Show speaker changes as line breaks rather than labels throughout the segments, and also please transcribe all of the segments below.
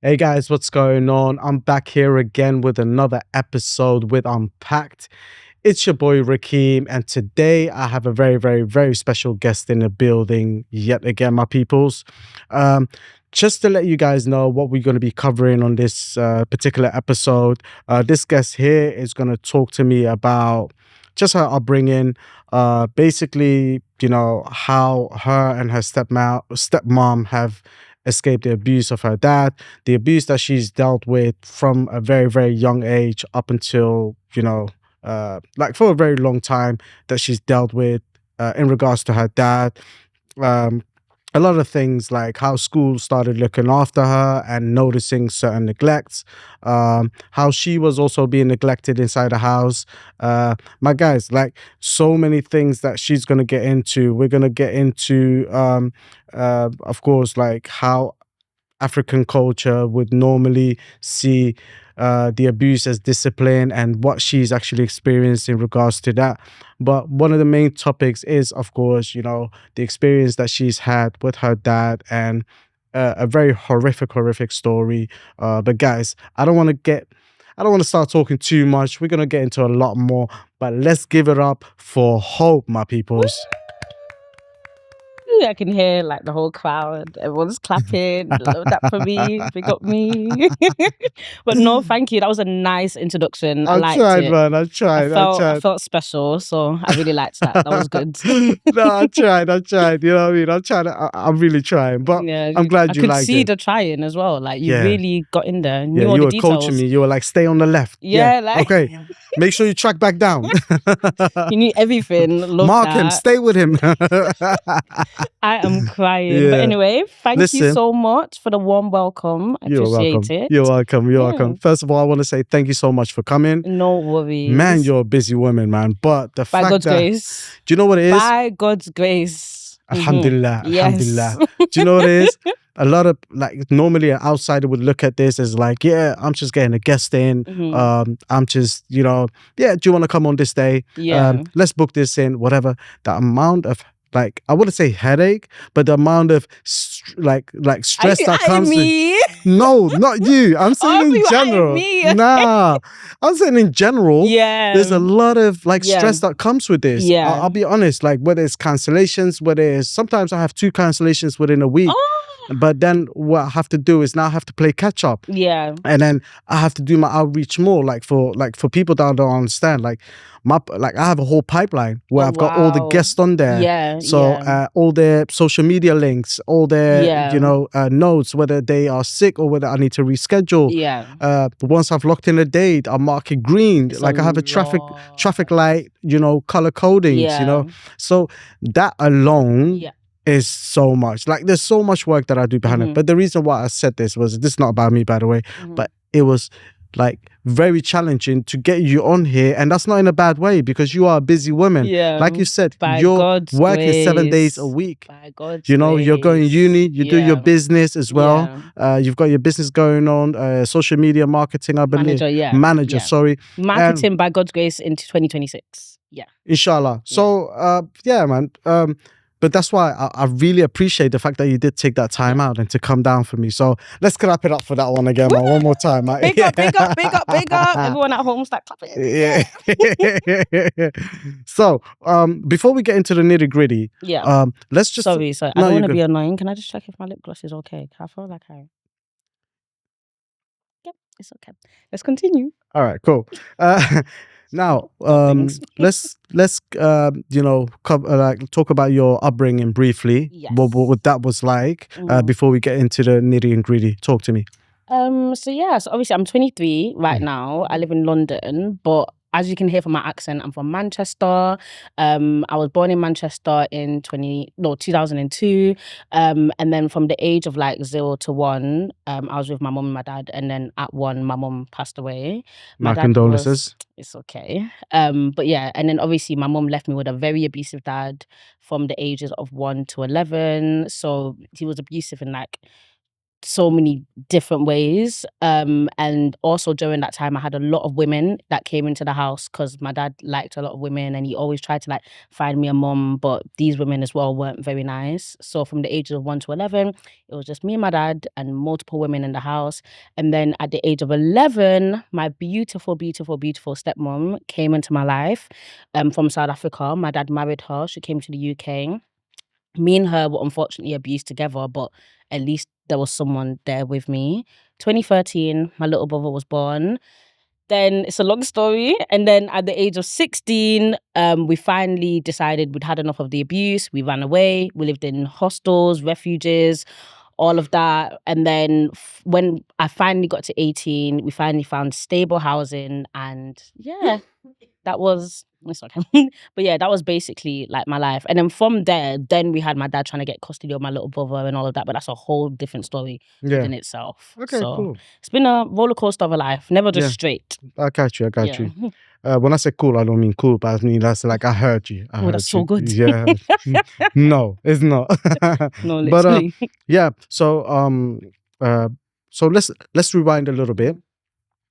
Hey guys, what's going on? I'm back here again with another episode with Unpacked. It's your boy Rakeem, and today I have a very special guest in the building yet again, my peoples. Um, just to let you guys know what we're going to be covering on this particular episode, this guest here is going to talk to me about just her upbringing, basically, how her and her stepmom have escaped the abuse of her dad, the abuse that she's dealt with from a very young age up until, like for a very long time that she's dealt with in regards to her dad. Um, a lot of things like how school started looking after her and noticing certain neglects, how she was also being neglected inside the house. My guys, like so many things that she's going to get into. We're going to get into, of course, like how African culture would normally see the abuse as discipline and what she's actually experienced in regards to that. But one of the main topics is, of course, the experience that she's had with her dad and a very horrific story. But guys, I don't want to start talking too much. We're going to get into a lot more, but let's give it up for Hope, my peoples.
I can hear like the whole crowd. Everyone's clapping. Love that for me. Big up me. But no, thank you. That was a nice introduction. I liked
tried,
it.
man. I tried.
I felt special, so I really liked that. That was good.
No, I tried. You know what I mean? I'm trying to. I'm really trying, but
Yeah,
I'm glad you liked it.
I could see the trying as well. Like you really got in there.
Yeah,
Knew all
you
the
were
details.
coaching me. You were like, stay on the left.
Yeah, like
okay. Make sure you track back down.
You knew everything. Love
Mark
that.
him. Stay with him.
I am crying. But anyway, thank you so much for the warm welcome. I appreciate it.
You're welcome. You're welcome. First of all, I want to say thank you so much for coming.
No worries.
Man, you're a busy woman, man. But the fact
By God's
that...
grace.
Do you know what it is?
By God's grace.
Alhamdulillah.
Yes.
Alhamdulillah. Do you know what it is? A lot of like normally an outsider would look at this as like, yeah, I'm just getting a guest in. I'm just, do you want to come on this day?
Yeah.
Let's book this in, whatever. The amount of like, I wouldn't say headache, but the amount of stress that comes with... No, not you. I'm saying in general. Nah, I'm saying in general.
Yeah.
There's a lot of like stress that comes with this.
Yeah.
I'll be honest, like whether it's cancellations, sometimes I have 2 cancellations within a week. But then what I have to do is now I have to play catch up.
Yeah.
And then I have to do my outreach more, like for people that don't understand. Like I have a whole pipeline where I've got all the guests on there.
Yeah.
So all their social media links, all their notes, whether they are sick or whether I need to reschedule.
Yeah.
Once I've locked in a date, I'll mark it green. Like I have a traffic light, color codings, So that alone is so much. Like there's so much work that I do behind it. But the reason why I said this is not about me, by the way, but it was like very challenging to get you on here, and that's not in a bad way because you are a busy woman.
Yeah.
Like you said,
your
work is 7 days a week.
By God's
you're going uni, you do your business as well. You've got your business going on, social media marketing, I believe. Manager, sorry.
Marketing by God's grace into 2026. Yeah.
Inshallah. So man. But that's why I really appreciate the fact that you did take that time out and to come down for me. So let's clap it up for that one again, man. One more time. Man.
Big up. Everyone at home start clapping.
Yeah. So before we get into the nitty gritty, let's just...
Sorry. I don't want to be annoying. Can I just check if my lip gloss is okay? I feel like Yep, it's okay. Let's continue.
All right, cool. Now, let's talk about your upbringing briefly.
Yes.
What that was like before we get into the nitty and gritty. Talk to me.
So obviously I'm 23 right now. I live in London, but as you can hear from my accent, I'm from Manchester. I was born in Manchester in 2002. And then from the age of like 0 to 1, I was with my mum and my dad. And then at 1, my mum passed away.
My condolences.
It's okay. But yeah, and then obviously my mum left me with a very abusive dad from the ages of 1 to 11. So he was abusive in like so many different ways. And also during that time, I had a lot of women that came into the house because my dad liked a lot of women and he always tried to like find me a mum, but these women as well weren't very nice. So from the ages of 1 to 11, it was just me and my dad and multiple women in the house. And then at the age of 11, my beautiful, beautiful, beautiful stepmom came into my life from South Africa. My dad married her. She came to the UK. Me and her were unfortunately abused together, but at least there was someone there with me. 2013, my little brother was born. Then it's a long story. And then at the age of 16, we finally decided we'd had enough of the abuse. We ran away. We lived in hostels, refuges, all of that. And then when I finally got to 18, we finally found stable housing. And yeah, that was... It's okay. But yeah, that was basically like my life. And then from there, then we had my dad trying to get custody of my little brother and all of that. But that's a whole different story within itself.
Okay,
So
cool.
it's been a roller coaster of a life. Never just
Yeah.
straight.
I got you.
Yeah.
When I say cool, I don't mean cool, but I mean that's like I heard you. I
Oh,
heard
that's so
you.
good.
Yeah. No, it's not.
No,
But
literally.
yeah. So so let's rewind a little bit.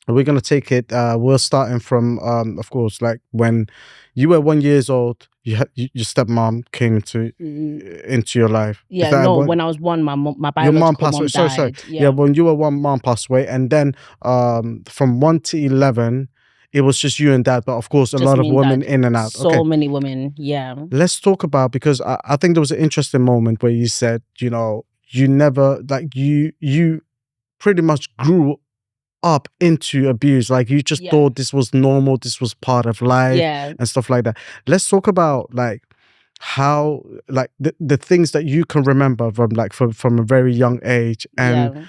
We're gonna take it. We're starting from of course, like when you were 1 year old, your stepmom came into your life. Is
Yeah,
that
no,
when
when I was 1, my
your mom
biological
passed
mom
away? Sorry.
died.
Yeah, when you were 1, mom passed away, and then from 1 to 11, it was just you and dad. But of course, a
Just
lot of
me and
women
dad.
in and out.
So many women, yeah.
Let's talk about, because I think there was an interesting moment where you said, you know, you never, like you pretty much grew up into abuse. Like you just thought this was normal, this was part of life and stuff like that. Let's talk about like how, like the things that you can remember from like from a very young age, and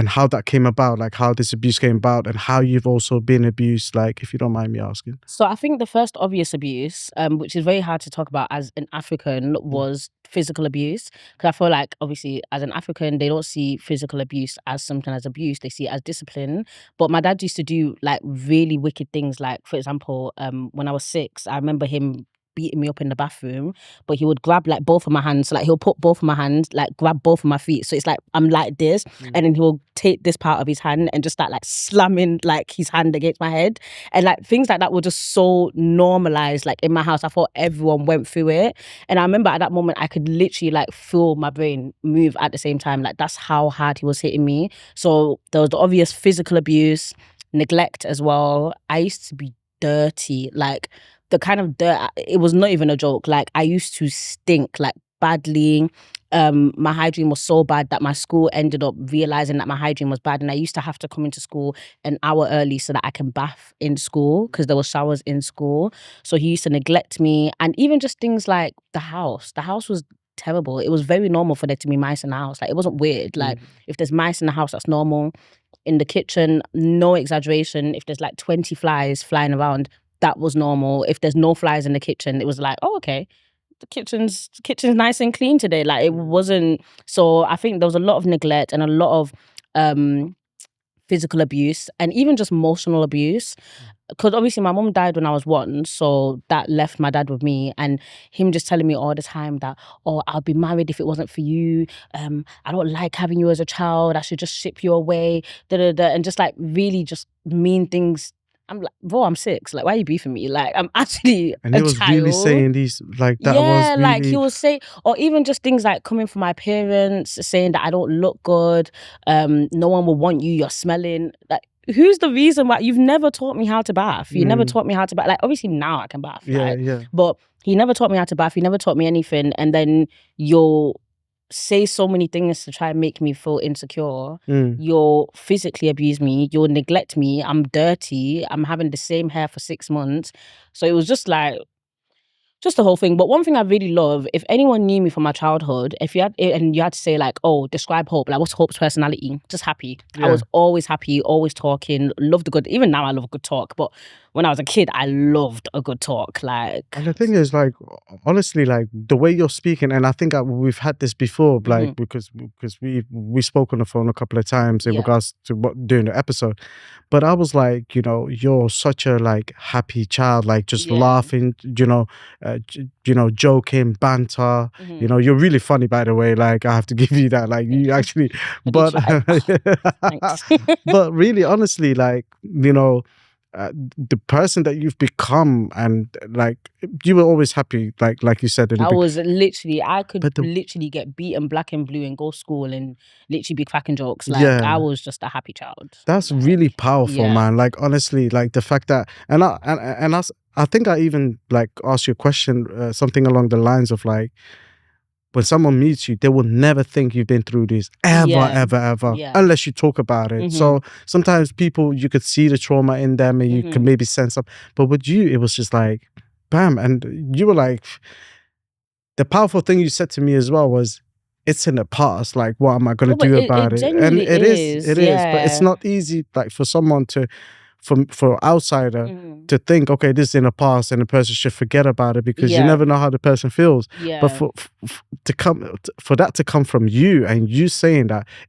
how that came about, like how this abuse came about and how you've also been abused, like if you don't mind me asking.
So I think the first obvious abuse, which is very hard to talk about as an African, was physical abuse. Because I feel like obviously as an African, they don't see physical abuse as something as abuse. They see it as discipline. But my dad used to do like really wicked things. Like for example, when I was 6, I remember him beating me up in the bathroom, but he would grab like both of my hands. So like he'll put both of my hands, like grab both of my feet. So it's like I'm like this, and then he'll take this part of his hand and just start like slamming like his hand against my head. And like things like that were just so normalized like in my house. I thought everyone went through it. And I remember at that moment I could literally like feel my brain move at the same time. Like that's how hard he was hitting me. So there was the obvious physical abuse, neglect as well. I used to be dirty, like the kind of dirt, it was not even a joke. Like I used to stink like badly. My hygiene was so bad that my school ended up realizing that my hygiene was bad, and I used to have to come into school an hour early so that I can bath in school because there were showers in school. So he used to neglect me. And even just things like the house was terrible. It was very normal for there to be mice in the house. Like it wasn't weird. Like if there's mice in the house, that's normal. In the kitchen, no exaggeration, if there's like 20 flies flying around, that was normal. If there's no flies in the kitchen, it was like, oh, okay, the kitchen's nice and clean today. Like it wasn't. So I think there was a lot of neglect and a lot of physical abuse and even just emotional abuse. Because obviously my mom died when I was 1, so that left my dad with me, and him just telling me all the time that, oh, I'll be married if it wasn't for you. I don't like having you as a child. I should just ship you away. And just like really just mean things. I'm like, bro, I'm 6. Like, why are you beefing me? Like, I'm actually
and he was really saying these, like that was really...
like he will say, or even just things like coming from my parents, saying that I don't look good. No one will want you. You're smelling. Like, who's the reason why? You've never taught me how to bath. You never taught me how to bath. Like, obviously now I can bath. Right? But he never taught me how to bath. He never taught me anything. And then you'll say so many things to try and make me feel insecure. You'll physically abuse me. You'll neglect me. I'm dirty. I'm having the same hair for 6 months. So it was just like, just the whole thing. But one thing I really love, if anyone knew me from my childhood, if you had to say like, oh, describe Hope, like what's Hope's personality? Just happy. I was always happy, always talking, loved the good. Even now I love a good talk. But when I was a kid, I loved a good talk. Like,
And the thing is, like, honestly, like the way you're speaking, and I think we've had this before, like because we spoke on the phone a couple of times in regards to what doing the episode. But I was like, you know, you're such a like happy child, like just laughing, you know, joking, banter. You know, you're really funny, by the way. Like, I have to give you that. Like, you actually, but but really, honestly, like, you know. The person that you've become, and like you were always happy, like you said.
I was literally, I could literally get beaten black and blue and go to school and literally be cracking jokes. Like I was just a happy child.
That's like, really powerful, man. Like honestly, like the fact that, and I think I even like asked you a question, something along the lines of like, when someone meets you, they will never think you've been through this ever, unless you talk about it. So sometimes people, you could see the trauma in them and you can maybe sense something. But with you, it was just like, bam. And you were like, the powerful thing you said to me as well was, it's in the past. Like, what am I going to do about it? And it is, but it's not easy, like for someone to, for an outsider to think, okay, this is in the past and the person should forget about it, because you never know how the person feels. But for that to come from you and you saying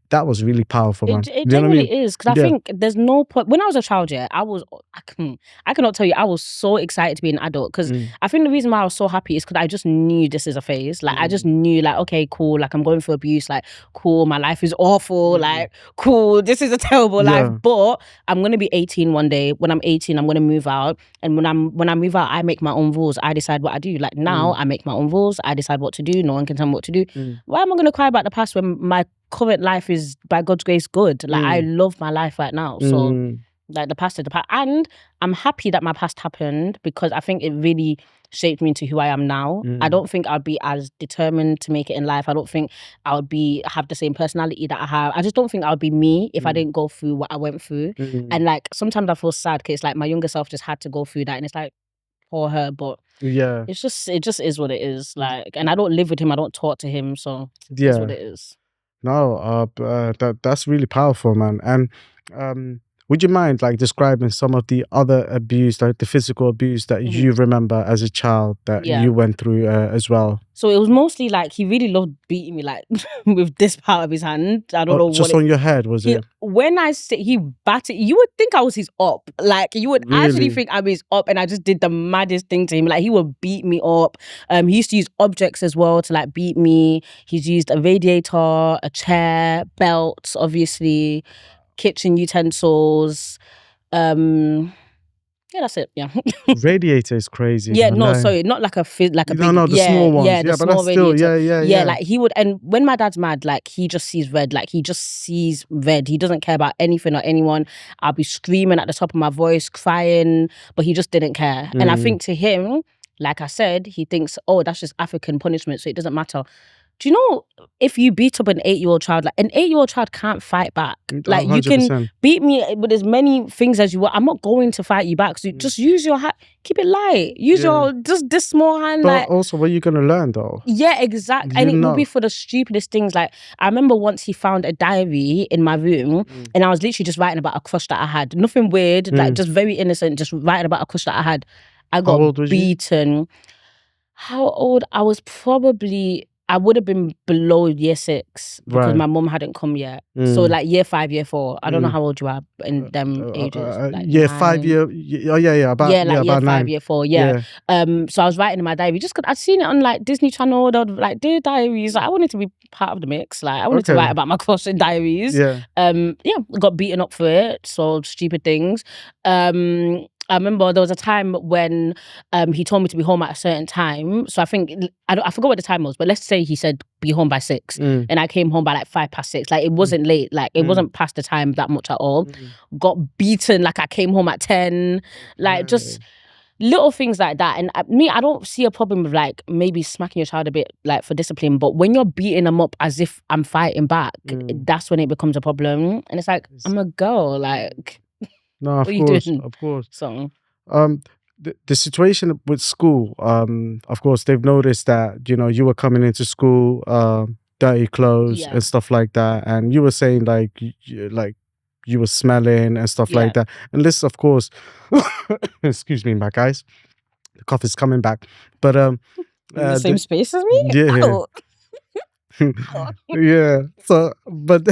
that was really powerful, man.
It genuinely is, because I think there's no point. When I was a child, I cannot tell you, I was so excited to be an adult, because I think the reason why I was so happy is because I just knew this is a phase. Like I just knew, like, okay, cool, like I'm going through abuse, like cool, my life is awful, like cool, this is a terrible life, but I'm gonna be 18 one day. When I'm 18, I'm gonna move out, and when I move out, I make my own rules. I decide what I do. Like now, I make my own rules. I decide what to do. No one can tell me what to do. Why am I gonna cry about the past when my current life is, by God's grace, good? Like I love my life right now. So like the past is the past, and I'm happy that my past happened, because I think it really shaped me into who I am now. I don't think I'd be as determined to make it in life. I don't think I would have the same personality that I have. I just don't think I would be me if I didn't go through what I went through. And like sometimes I feel sad, because it's like my younger self just had to go through that, and it's like, poor her. But it just is what it is. Like, and I don't live with him, I don't talk to him, so that's what it is.
No, that's really powerful, man. And would you mind like describing some of the other abuse, like the physical abuse that you remember as a child that you went through as well?
So it was mostly like, he really loved beating me like with this part of his hand. I don't know
just
what
on your head, was it?
When I say he batted, you would think I was his op. Like you would actually think I'm his op, and I just did the maddest thing to him. Like he would beat me up. He used to use objects as well to like beat me. He's used a radiator, a chair, belts, obviously, kitchen utensils. Yeah, that's it. Yeah.
Radiator is crazy.
Yeah, no, sorry, not like a big,
the small ones. Yeah,
the
but that's
radiator.
still, yeah.
Like he would, and when my dad's mad, like he just sees red. Like he just sees red. He doesn't care about anything or anyone. I'll be screaming at the top of my voice, crying, but he just didn't care. And I think to him, like I said, he thinks, oh, that's just African punishment, so it doesn't matter. Do you know, if you beat up an 8-year-old child, like an 8-year-old child can't fight back. Like 100%. You can beat me with as many things as you want. I'm not going to fight you back. So just use your hand, keep it light. Use your, just this small hand.
But
like,
also, what are you going to learn though?
Yeah, exactly. And it will be for the stupidest things. Like, I remember once he found a diary in my room and I was literally just writing about a crush that I had. Nothing weird, like just very innocent, just writing about a crush that I had. I got beaten. How old? I was probably... I would have been below year 6 because my mum hadn't come yet. So like year 5, year 4. I don't know how old you are in them ages. Like
year 5, year... Oh yeah, about
year 5,
9.
year 4, yeah. So I was writing in my diary just because I'd seen it on like Disney Channel. They would like do diaries. Like, I wanted to be part of the mix. Like I wanted to write about my crush in diaries. Got beaten up for it. So stupid things. I remember there was a time when he told me to be home at a certain time. So I think, I forgot what the time was, but let's say he said be home by 6. And I came home by like 5:06. Like it wasn't late. Like it wasn't past the time that much at all. Got beaten like I came home at 10. Like just little things like that. And I don't see a problem with like maybe smacking your child a bit like for discipline. But when you're beating them up as if I'm fighting back, that's when it becomes a problem. And it's like, I'm a girl, like...
No, of course.
So,
the situation with school, of course, they've noticed that, you know, you were coming into school, dirty clothes and stuff like that, and you were saying like you were smelling and stuff
Yeah.
like that. And this, of course, excuse me, my guys, the cough is coming back. But
In the same space as me?
yeah.
Oh.
Yeah. So, but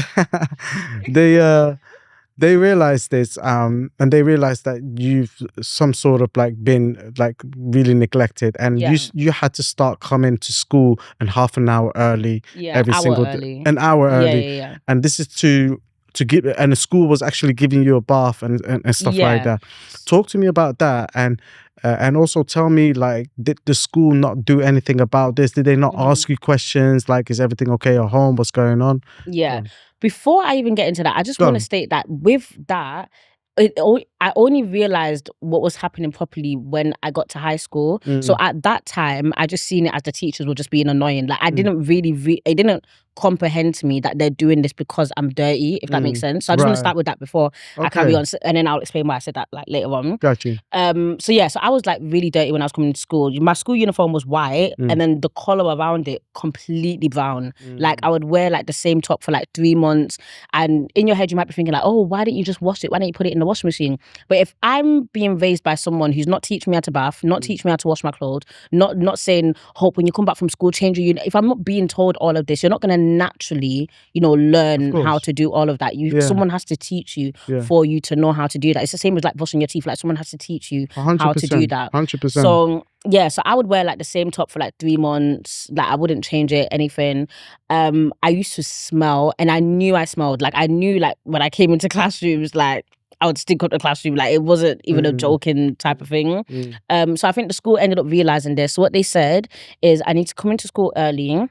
they realized this, and they realized that you've some sort of like been like really neglected, and
Yeah.
you had to start coming to school an half an hour early
Yeah,
every
hour
single
early.
an hour
Yeah,
early,
yeah, yeah.
and this is to give, and the school was actually giving you a bath and stuff like
Yeah.
that. Talk to me about that, and also tell me, like, did the school not do anything about this? Did they not
Mhm.
ask you questions like, is everything okay at home? What's going on?
Yeah.
Go
Before I even get into that, I just
Go
want to
on.
state that with that, I only realized what was happening properly when I got to high school. So at that time, I just seen it as the teachers were just being annoying. Like I didn't really, it didn't comprehend to me that they're doing this because I'm dirty, if that makes sense. So I just want to
Right.
start with that before I carry
Okay.
on, and then I'll explain why I said that like later on.
Got you.
So yeah, so I was like really dirty when I was coming to school. My school uniform was white, and then the collar around it completely brown. Like I would wear like the same top for like 3 months, and in your head you might be thinking like, oh, why didn't you just wash it? Why don't you put it in the washing machine? But if I'm being raised by someone who's not teaching me how to bath, not teaching me how to wash my clothes, not saying, Hope, when you come back from school, change your uniform. If I'm not being told all of this, you're not going to naturally, learn how
course.
to do all of that. Someone has to teach you for you to know how to do that. It's the same as like brushing your teeth. Like someone has to teach you how to do
100%.
that.
100%.
So yeah, so I would wear like the same top for like 3 months. Like I wouldn't change it, anything. I used to smell, and I knew I smelled. Like I knew, like when I came into classrooms, like I would stink up the classroom. Like it wasn't even a joking type of thing. So I think the school ended up realizing this. So what they said is I need to come into school early.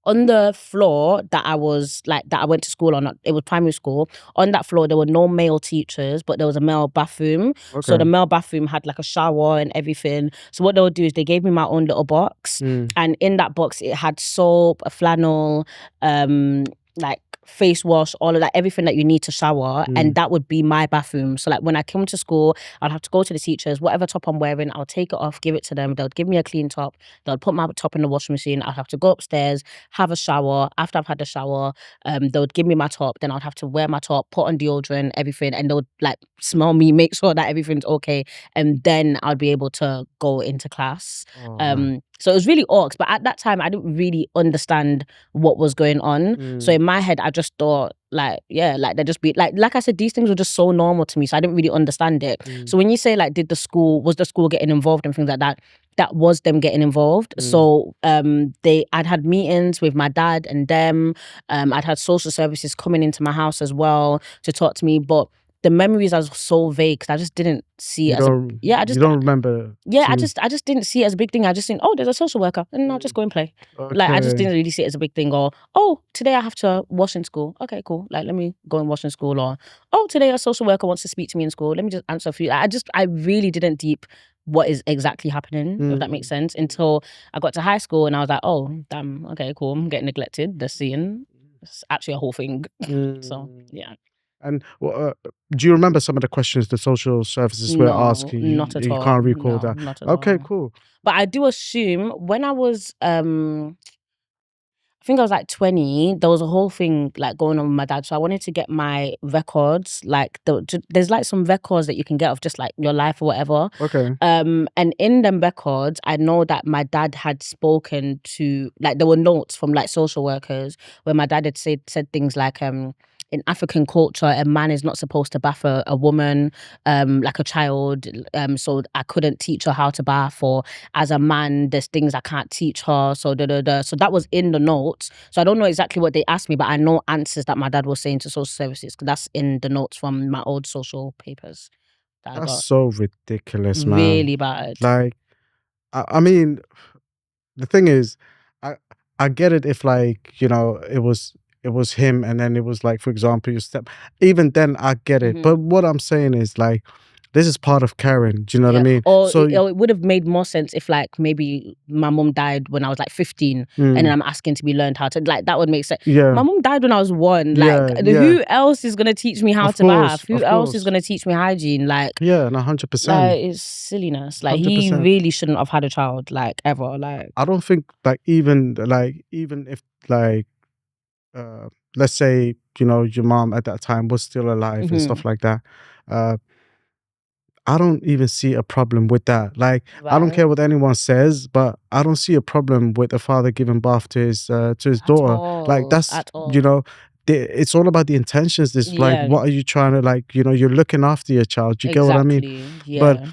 On the floor that I went to school on, it was primary school. On that floor, there were no male teachers, but there was a male bathroom. So the male bathroom had like a shower and everything. So what they would do is they gave me my own little box, and in that box it had soap, a flannel, like face wash, all of that, everything that you need to shower, and that would be my bathroom. So like when I come to school, I'd have to go to the teachers, whatever top I'm wearing, I'll take it off, give it to them. They'll give me a clean top. They'll put my top in the washing machine. I'll have to go upstairs, have a shower. After I've had the shower, they would give me my top. Then I'd have to wear my top, put on deodorant, everything, and they would like smell me, make sure that everything's okay, and then I'd be able to go into class. So it was really orcs, but at that time I didn't really understand what was going on. So in my head, I just thought like, yeah, like they're just be like I said, these things were just so normal to me. So I didn't really understand it. So when you say like, was the school getting involved and things like that? That was them getting involved. So I'd had meetings with my dad and them. I'd had social services coming into my house as well to talk to me, but the memories are so vague because I just didn't see it as
you don't remember.
I just didn't see it as a big thing. I just think, oh, there's a social worker, and I'll just go and play. Like I just didn't really see it as a big thing. Or, oh, today I have to wash in school. Okay, cool. Like let me go and wash in school. Or, oh, today a social worker wants to speak to me in school. Let me just answer a few. I really didn't deep what is exactly happening, if that makes sense, until I got to high school and I was like, oh, damn, okay, cool. I'm getting neglected. They're seeing. It's actually a whole thing. So yeah.
And do you remember some of the questions the social services were asking you?
Not at
You
all.
can't recall
No,
that.
not at
Okay,
all.
cool.
But I do assume when I was I think I was like 20, there was a whole thing like going on with my dad. So I wanted to get my records. Like there's like some records that you can get of just like your life or whatever.
Okay.
And in them records, I know that my dad had spoken to, like there were notes from like social workers where my dad had said things like, in African culture, a man is not supposed to bath a woman like a child. So I couldn't teach her how to bath, or as a man, there's things I can't teach her. So So that was in the notes. So I don't know exactly what they asked me, but I know answers that my dad was saying to social services because that's in the notes from my old social papers that I
That's
got.
so ridiculous, man.
Really bad.
Like, I mean, the thing is, I get it if like, it was him, and then it was like, for example, your step. Even then, I get it. But what I'm saying is like, this is part of caring. Do you know what I mean?
Or
So
it would have made more sense if like maybe my mum died when I was like 15 and then I'm asking to be learned how to, like that would make sense.
yeah,
My mum died when I was 1.
Yeah,
Like
yeah.
who else is gonna teach me how
Of
to bath?
course,
Who
of
else is
course.
gonna teach me hygiene? Like
yeah, no, 100%.
like it's silliness. Like he
100%.
really shouldn't have had a child, like ever. Like
I don't think like even if like let's say, you know, your mom at that time was still alive and stuff like that, I don't even see a problem with that. Like, I don't
Right.
care what anyone says, but I don't see a problem with a father giving birth to his daughter. Like, that's,
At
you
all.
know, it's all about the intentions. This, like,
Yeah.
what are you trying to, like, you know, you're looking after your child. You get what I mean?
Exactly.
But
Yeah.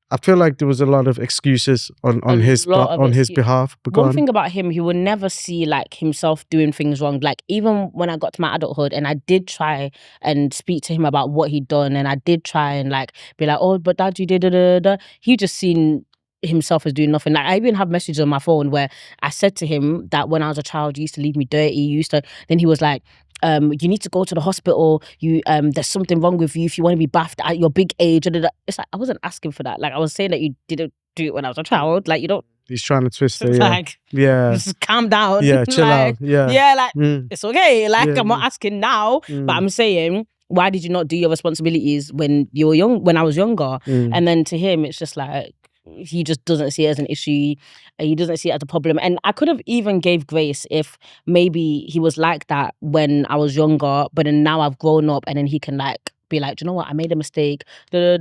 I feel like there was a lot of excuses on
A
his
lot of
on his
excuse.
behalf. But go
One
on.
thing about him, he would never see like himself doing things wrong. Like even when I got to my adulthood and I did try and speak to him about what he'd done, and I did try and like be like, oh, but dad, you did da. He just seen himself as doing nothing. Like I even have messages on my phone where I said to him that when I was a child, you used to leave me dirty. You used to. Then he was like, you need to go to the hospital. You there's something wrong with you if you want to be bathed at your big age. Da. It's like I wasn't asking for that. Like I was saying that you didn't do it when I was a child. Like you don't.
He's trying to twist it. Yeah.
Like,
Yeah.
just calm down.
Yeah. Chill
like,
out. Yeah.
Yeah, like, it's okay. Like,
Yeah,
I'm not asking now, but
Mm.
I'm saying, why did you not do your responsibilities when you were young, when I was younger? And then to him, it's just like, he just doesn't see it as an issue. He doesn't see it as a problem. And I could have even gave grace if maybe he was like that when I was younger, but then now I've grown up and then he can like, be like, do you know what? I made a mistake.
Fair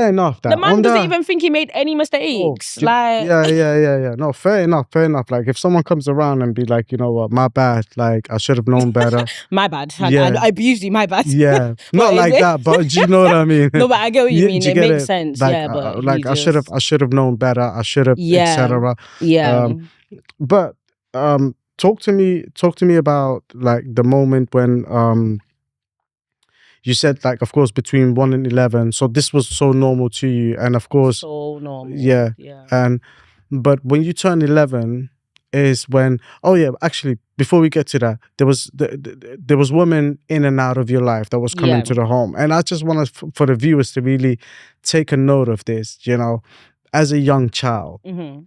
enough. That
The man
on
doesn't
that,
even think he made any mistakes. Like,
yeah. No, fair enough. Like, if someone comes around and be like, you know what, my bad. Like, I should have known better.
my bad.
Yeah.
I abused you. My bad.
Yeah, not like that. But do you know what I mean?
No, but I get what you mean.
Do you
It
get
makes sense.
Like,
Yeah, but
like
he
I should have known better. I should have, etc.
Yeah.
But talk to me about like the moment when you said, like, of course, between 1 and 11. So this was so normal to you. And of course,
so normal.
Yeah. But when you turn 11 is when, oh yeah, actually, before we get to that, there was women in and out of your life that was coming to the home. And I just want for the viewers to really take a note of this, you know, as a young child,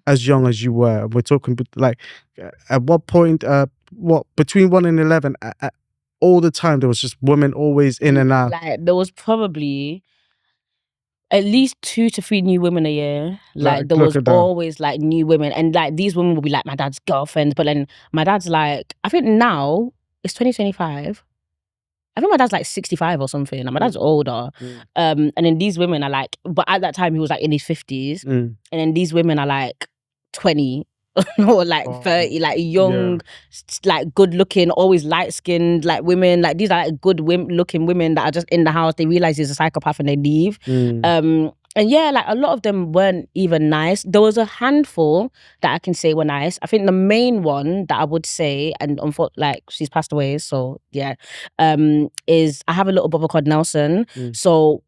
as young as you were, we're talking like, at what point, between 1 and 11, all the time there was just women always in and out.
Like there was probably at least 2 to 3 new women a year. Like there was always like new women, and like these women would be like my dad's girlfriends. But then my dad's like, I think now it's 2025. I think my dad's like 65 or something, and my dad's older. And then these women are like, but at that time he was like in his 50s, and then these women are like 20. Or like 30, like young, like good looking, always light skinned, like women. Like these are like good looking women that are just in the house. They realize he's a psychopath and they leave. And yeah, like a lot of them weren't even nice. There was a handful that I can say were nice. I think the main one that I would say, and like she's passed away, so yeah, is I have a little brother called Nelson. So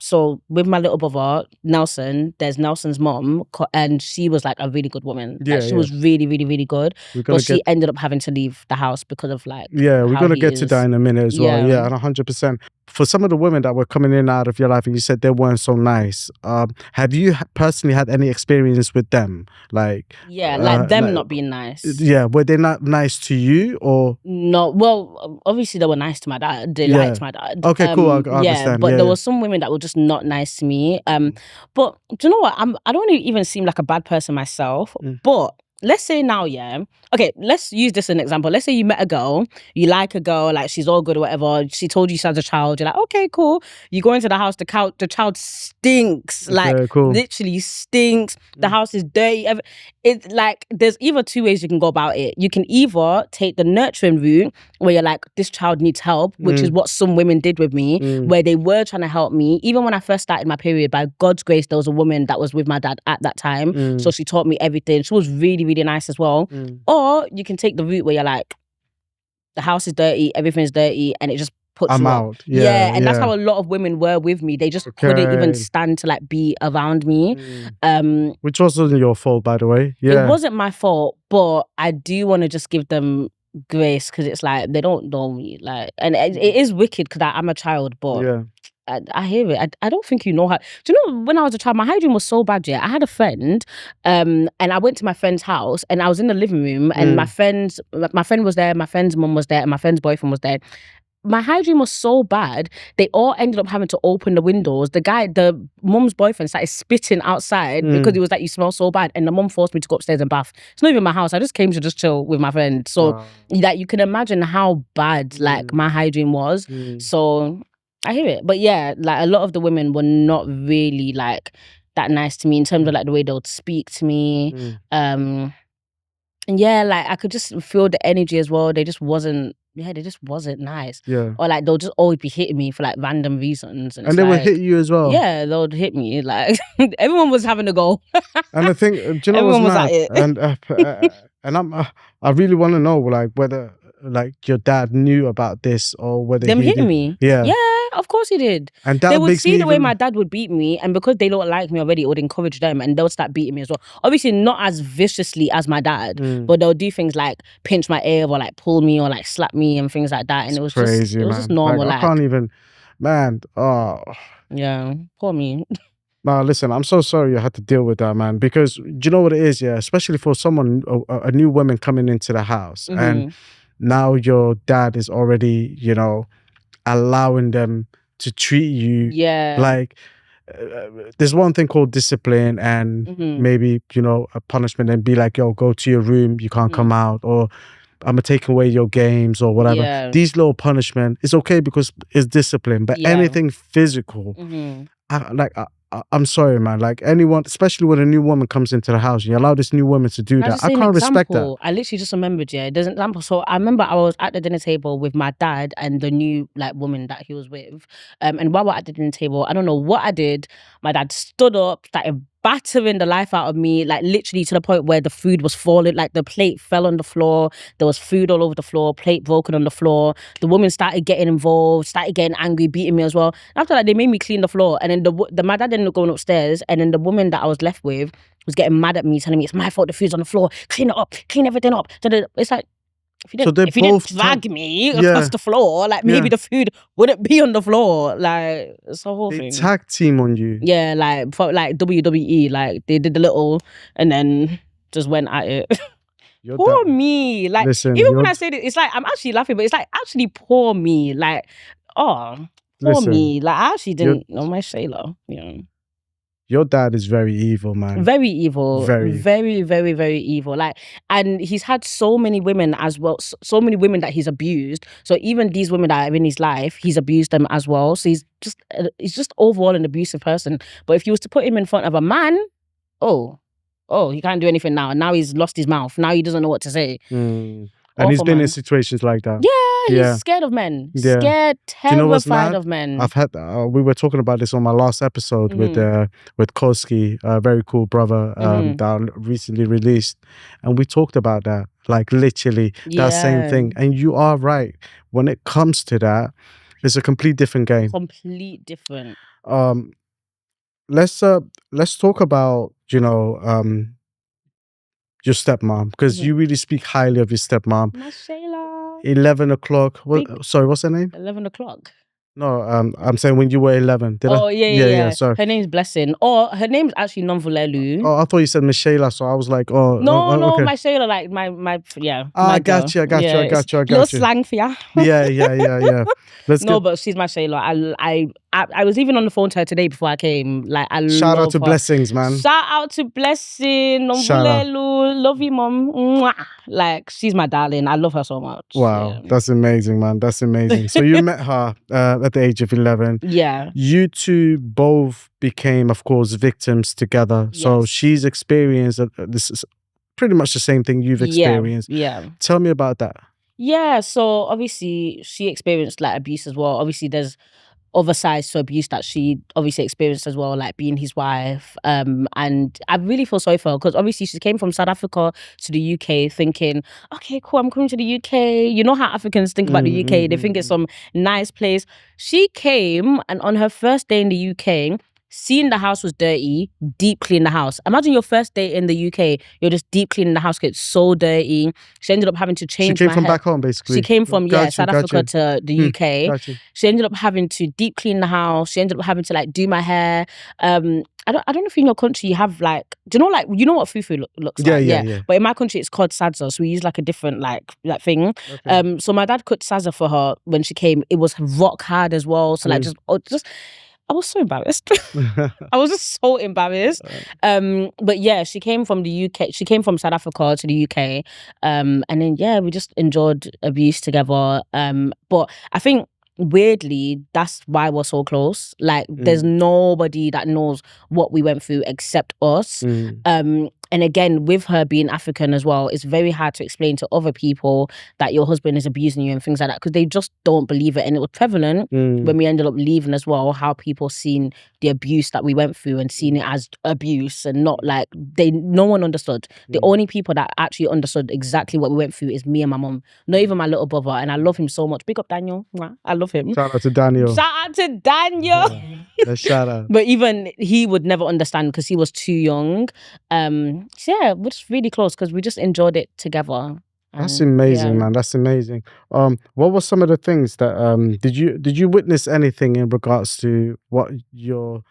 so with my little brother, Nelson, there's Nelson's mom, and she was like a really good woman. Like, she was really, really, really good. But she ended up having to leave the house because of like,
we're going to get to that in a minute as well. Yeah, and 100%. For some of the women that were coming in and out of your life and you said they weren't so nice, have you personally had any experience with them? Like,
like them not being nice.
Yeah, were they not nice to you or? No,
well, obviously they were nice to my dad. They liked my dad.
Okay, cool, I understand.
But there were some women that were just not nice to me. But do you know what? I don't even seem like a bad person myself, but let's say now, okay, let's use this as an example. Let's say you met a girl, you like a girl, like she's all good or whatever. She told you she has a child. You're like, okay, cool. You go into the house, the child stinks. Like, literally stinks. The house is dirty. It's like, there's either 2 ways you can go about it. You can either take the nurturing route where you're like, this child needs help, which is what some women did with me, where they were trying to help me. Even when I first started my period, by God's grace, there was a woman that was with my dad at that time. So she taught me everything. She was really, really nice as well. Or you can take the route where you're like, the house is dirty, everything's dirty, and it just puts
I'm
you
out.
And that's how a lot of women were with me. They just couldn't even stand to like be around me.
Which wasn't your fault, by the way. Yeah,
it wasn't my fault, but I do want to just give them grace because it's like they don't know me. Like, and it is wicked because I'm a child, but I hear it. I don't think you know how. Do you know when I was a child, my hygiene was so bad. Yeah, I had a friend, and I went to my friend's house, and I was in the living room, and my friend was there, my friend's mum was there, and my friend's boyfriend was there. my hygiene was so bad, they all ended up having to open the windows. The mum's boyfriend started spitting outside because he was like, you smell so bad. And the mum forced me to go upstairs and bath. It's not even my house. I just came to just chill with my friend. So that you can imagine how bad like my hygiene was. So I hear it. But yeah, like a lot of the women were not really like that nice to me in terms of like the way they would speak to me. And yeah, like I could just feel the energy as well. They just wasn't nice.
Yeah.
Or like they'll just always be hitting me for like random reasons.
And they would hit you as well.
Yeah, they would hit me. Like everyone was having a go.
And I think, do you know
Everyone
what's
was
mad?
at it.
And I really want to know like whether like your dad knew about this or whether
Them
he
hitting
did.
me.
Yeah.
Yeah, of course he did.
And that
they would
makes
see
me
the way
even-
my dad would beat me, and because they don't like me already, it would encourage them and they'll start beating me as well. Obviously not as viciously as my dad, but they'll do things like pinch my ear or like pull me or like slap me and things like that. And it was
crazy,
just normal.
Like, I can't even, man. Oh.
Yeah, poor me.
Nah, listen, I'm so sorry you had to deal with that, man. Because do you know what it is? Yeah, especially for someone, a new woman coming into the house, and now your dad is already, you know, allowing them to treat you like. There's one thing called discipline and maybe, you know, a punishment, and be like, yo, go to your room, you can't come out, or I'm gonna take away your games or whatever.
Yeah.
These little punishment is okay because it's discipline, but anything physical, I'm sorry, man. Like anyone, especially when a new woman comes into the house, and you allow this new woman to do that. I can't respect that.
I literally just remembered, yeah. There's an example. So I remember I was at the dinner table with my dad and the new like woman that he was with. And while we're at the dinner table, I don't know what I did. My dad stood up, started battering the life out of me, like literally to the point where the food was falling, like the plate fell on the floor, there was food all over the floor, plate broken on the floor. The woman started getting involved, started getting angry, beating me as well. After that, they made me clean the floor, and then my dad ended up going upstairs, and then the woman that I was left with was getting mad at me, telling me it's my fault the food's on the floor, clean it up, clean everything up. So it's like, if you didn't drag me across the floor, like maybe the food wouldn't be on the floor. Like it's a whole thing.
Tag team on you.
Yeah, like for like WWE, like they did the little and then just went at it. Poor me. Like even when I say this, it's like I'm actually laughing, but it's like actually poor me. Like, poor me. Like I actually didn't know my Shayla. Yeah.
Your dad is very evil, man.
Very evil. Very, very, very evil. Like, and he's had so many women as well. So many women that he's abused. So even these women that are in his life, he's abused them as well. So he's just overall an abusive person. But if you was to put him in front of a man, he can't do anything now. Now he's lost his mouth. Now he doesn't know what to say.
And he's been in situations like that.
Yeah, he's scared of men. Yeah. Scared, terrified of men.
I've had. We were talking about this on my last episode with Koski, a very cool brother that recently released, and we talked about that. Like literally that same thing. And you are right. When it comes to that, it's a complete different game.
Complete different.
Let's talk about your stepmom, because you really speak highly of your stepmom.
My Shayla.
11 o'clock. Sorry, what's her name?
11 o'clock.
No, I'm saying when you were 11.
Yeah.
Sorry.
Her name's Blessing. Or her name's actually Nomvulelu.
Oh, I thought you said Michela, so I was like,
No,
okay.
my Shayla, like my
I got you.
Little slang for ya.
Yeah.
But she's my Shayla. I was even on the phone to her today before I came. Like,
shout out to
her.
Blessings, man.
Shout out to Blessing, Nomvulelu, love you, mom. Mwah. Like, she's my darling. I love her so much.
Wow, that's amazing, man. That's amazing. So you met her at the age of 11.
Yeah.
You two both became, of course, victims together. Yes. So she's experienced this is pretty much the same thing you've experienced.
Yeah.
Tell me about that.
Yeah. So obviously she experienced like abuse as well. Obviously there's other sides to abuse that she obviously experienced as well, like being his wife. And I really feel sorry for her because obviously she came from South Africa to the UK thinking, okay, cool, I'm coming to the UK. You know how Africans think about the UK. They think it's some nice place. She came and on her first day in the UK, seeing the house was dirty, deep clean the house. Imagine your first day in the UK, you're just deep cleaning the house, it's so dirty. She ended up having to change
She came
my
from
hair.
back home, basically.
She came from South Africa to the UK.
Got you.
She ended up having to deep clean the house. She ended up having to like do my hair. I don't know if in your country you have like, do you know like, you know what fufu looks like?
Yeah.
But in my country it's called sadza, so we use like a different like thing.
Okay.
So my dad cooked sadza for her when she came. It was rock hard as well. So like just I was so embarrassed. I was just so embarrassed. But yeah, she came from the UK. She came from South Africa to the UK. And then yeah, we just enjoyed abuse together. But I think weirdly, that's why we're so close. Like there's nobody that knows what we went through except us. And again, with her being African as well, it's very hard to explain to other people that your husband is abusing you and things like that, because they just don't believe it. And it was prevalent when we ended up leaving as well, how people seen the abuse that we went through and seen it as abuse and not like no one understood. The only people that actually understood exactly what we went through is me and my mom, not even my little brother. And I love him so much. Big up Daniel. I love him.
Shout out to Daniel.
Yeah,
shout out.
But even he would never understand because he was too young. So yeah, we're just really close because we just enjoyed it together.
That's amazing, man. That's amazing. What were some of the things that did you witness anything in regards to what your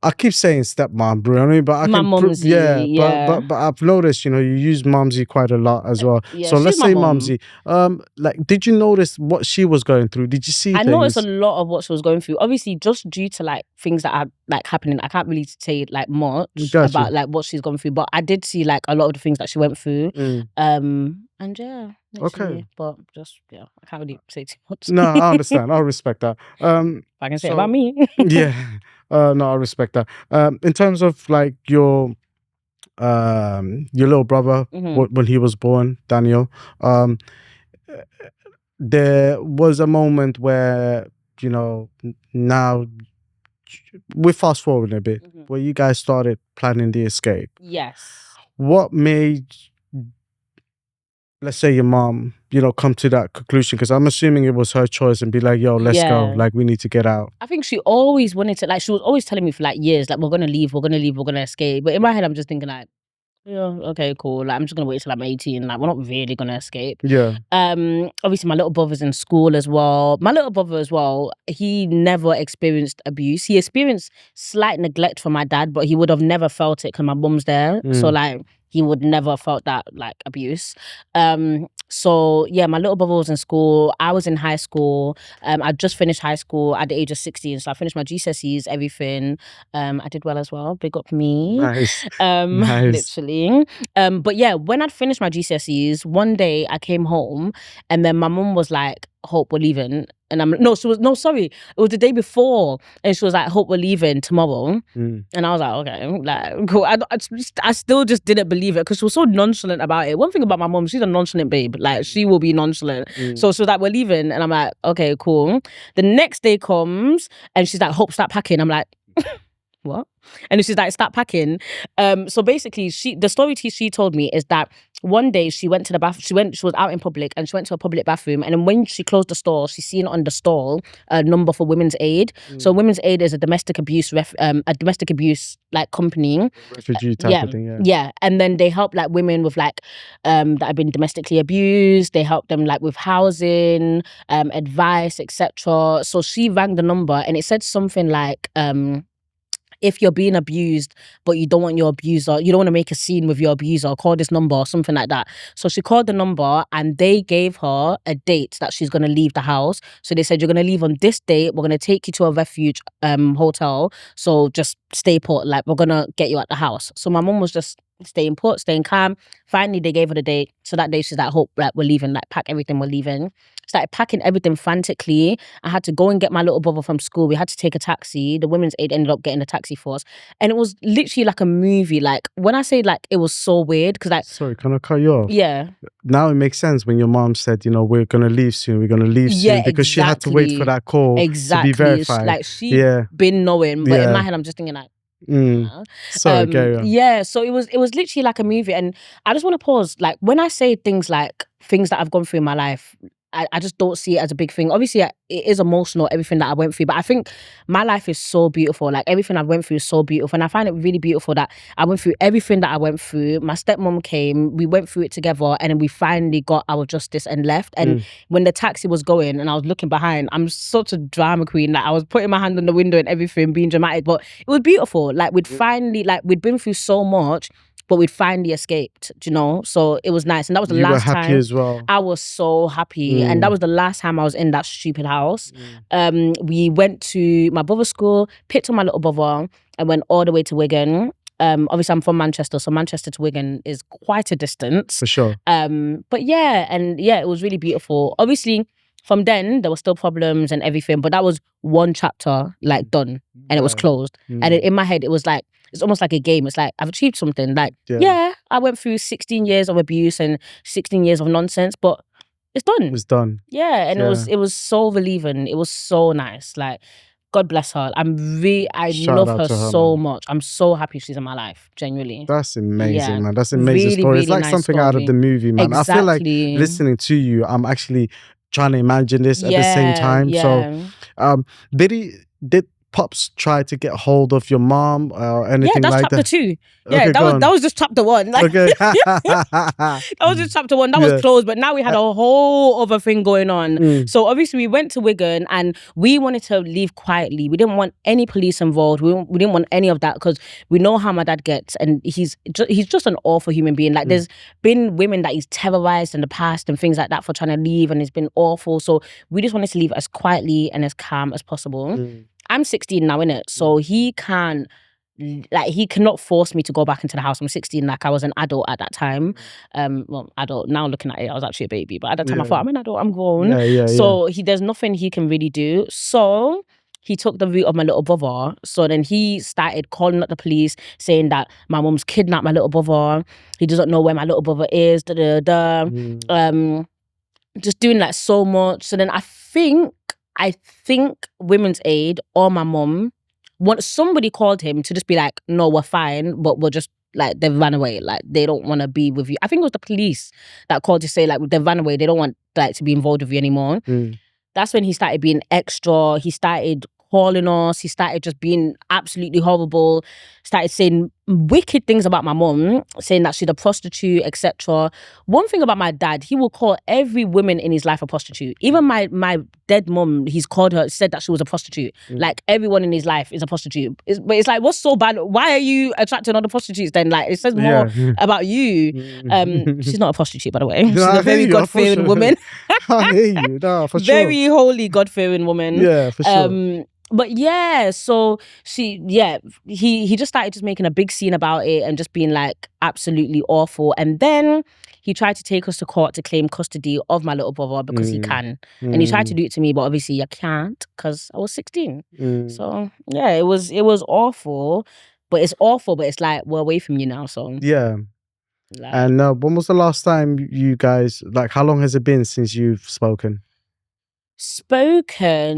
I keep saying stepmom, bro. I mean, but I
my
can
mumsy,
but I've noticed, you use mumsy quite a lot as well.
Yeah,
so let's say
mum.
mumsy. Like, did you notice what she was going through? Did you see?
I noticed a lot of what she was going through. Obviously, just due to like things that are like happening, I can't really say like much about like what she's gone through. But I did see like a lot of the things that she went through. And yeah,
okay.
But just I can't really say too much.
No, I understand. I respect that.
I can say about me.
Yeah. No, I respect that. In terms of like your little brother when he was born, Daniel, there was a moment where now we fast forward a bit where you guys started planning the escape.
Yes.
What made, let's say, your mom, come to that conclusion? Because I'm assuming it was her choice and be like, yo, let's go. Like, we need to get out.
I think she always wanted to, like, she was always telling me for like years, like, we're going to leave, we're going to escape. But in my head, I'm just thinking like, yeah, okay, cool. Like, I'm just going to wait till I'm 18. Like, we're not really going to escape.
Yeah.
Obviously, my little brother's in school as well. My little brother as well, he never experienced abuse. He experienced slight neglect from my dad, but he would have never felt it because my mum's there. So, like, he would never felt that like abuse. So yeah, my little brother was in school. I was in high school. I just finished high school at the age of 16. So I finished my GCSEs, everything. I did well as well. Big up me.
Nice.
Literally. But yeah, when I'd finished my GCSEs, one day I came home and then my mum was like, Hope, we're leaving. And it was the day before. And she was like, Hope, we're leaving tomorrow. And I was like, okay, like, cool. I still just didn't believe it because she was so nonchalant about it. One thing about my mom, she's a nonchalant babe. Like, she will be nonchalant. So she was like, we're leaving. And I'm like, okay, cool. The next day comes and she's like, Hope, start packing. I'm like, what? And she's like, start packing. So basically, the story she told me is that one day she went to the bathroom. She was out in public and she went to a public bathroom. And then when she closed the store, she seen on the stall a number for Women's Aid. So Women's Aid is a domestic abuse like company,
refugee type of thing.
Yeah, and then they help like women with like that have been domestically abused. They help them like with housing, advice, etc. So she rang the number and it said something like if you're being abused, but you don't want your abuser, you don't want to make a scene with your abuser, call this number or something like that. So she called the number and they gave her a date that she's going to leave the house. So they said, you're going to leave on this date. We're going to take you to a refuge hotel. So just stay put. Like, we're going to get you at the house. So my mum was just staying put, staying calm. Finally, they gave her the date. So that day she's like, Hope, like, we're leaving. Like, pack everything, we're leaving. Started packing everything frantically. I had to go and get my little brother from school. We had to take a taxi. The Women's Aid ended up getting a taxi for us. And it was literally like a movie. Like, when I say like, it was so weird because like...
Sorry, can I cut you off?
Yeah.
Now it makes sense when your mom said, we're going to leave soon. We're going to leave soon. Because she had to wait for that call to be verified.
Like, she'd been knowing. But in my head, I'm just thinking like,
sorry, carry on.
Yeah, so it was literally like a movie. And I just want to pause. Like, when I say things like things that I've gone through in my life, I just don't see it as a big thing. Obviously, it is emotional, everything that I went through, but I think my life is so beautiful. Like, everything I went through is so beautiful, and I find it really beautiful that I went through everything that I went through. My stepmom came, we went through it together, and then we finally got our justice and left. And when the taxi was going and I was looking behind, I'm such a drama queen. Like, I was putting my hand on the window and everything, being dramatic, but it was beautiful. Like, we'd finally, like, we'd been through so much, but we'd finally escaped, you know? So it was nice. And that was the last time. You were happy
as well.
I was so happy. And that was the last time I was in that stupid house. We went to my brother's school, picked up my little brother, and went all the way to Wigan. Obviously, I'm from Manchester, so Manchester to Wigan is quite a distance.
For sure.
But yeah, it was really beautiful. Obviously, from then, there were still problems and everything, but that was one chapter, like, done, and it was closed. And in my head, it was like, it's almost like a game. It's like, I've achieved something. Like, yeah, I went through 16 years of abuse and 16 years of nonsense, but it's done.
It's done.
Yeah, and it was so relieving. It was so nice. Like, God bless her. I love her so much. I'm so happy she's in my life, genuinely.
That's amazing, man. That's an amazing story.
Really
It's like
nice
something out of the movie, man.
Exactly.
I feel like listening to you, I'm actually trying to imagine this at the same time. So, did Pops try to get hold of your mom or anything like that?
Yeah, that's chapter 2. Yeah,
Okay,
that was just chapter 1. Like,
okay.
That was just chapter 1. That was closed, but now we had a whole other thing going on. So obviously we went to Wigan and we wanted to leave quietly. We didn't want any police involved. We didn't want any of that because we know how my dad gets, and he's just an awful human being. Like, there's been women that he's terrorized in the past and things like that for trying to leave, and it's been awful. So we just wanted to leave as quietly and as calm as possible. I'm 16 now, innit? So he cannot force me to go back into the house. I'm 16, like, I was an adult at that time. Well, adult, now looking at it, I was actually a baby. But at that time, I thought, I'm an adult, I'm grown. So there's nothing he can really do. So he took the route of my little brother. So then he started calling up the police, saying that my mum's kidnapped my little brother. He doesn't know where my little brother is, just doing like so much. So then I think Women's Aid or my mum, somebody called him to just be like, no, we're fine, but we're just, like, they've run away. Like, they don't want to be with you. I think it was the police that called to say, like, they've run away. They don't want, like, to be involved with you anymore. That's when he started being extra. He started calling us. He started just being absolutely horrible. Started saying wicked things about my mum, saying that she's a prostitute, etc. One thing about my dad, he will call every woman in his life a prostitute. Even my dead mum, he's called her, said that she was a prostitute. Like, everyone in his life is a prostitute. But it's like, what's so bad? Why are you attracting other prostitutes then? Like, it says more about you. She's not a prostitute, by the way. She's a very God-fearing woman.
I hear you. No, for sure.
Very holy, God-fearing woman.
Yeah, for sure.
But yeah, so he just started just making a big scene about it and just being like absolutely awful. And then he tried to take us to court to claim custody of my little brother because he can. And he tried to do it to me, but obviously I can't because I was 16. So yeah, it was awful. But it's awful, but it's like, we're away from you now, so.
Yeah. Like, and when was the last time you guys, like, how long has it been since you've spoken?
Spoken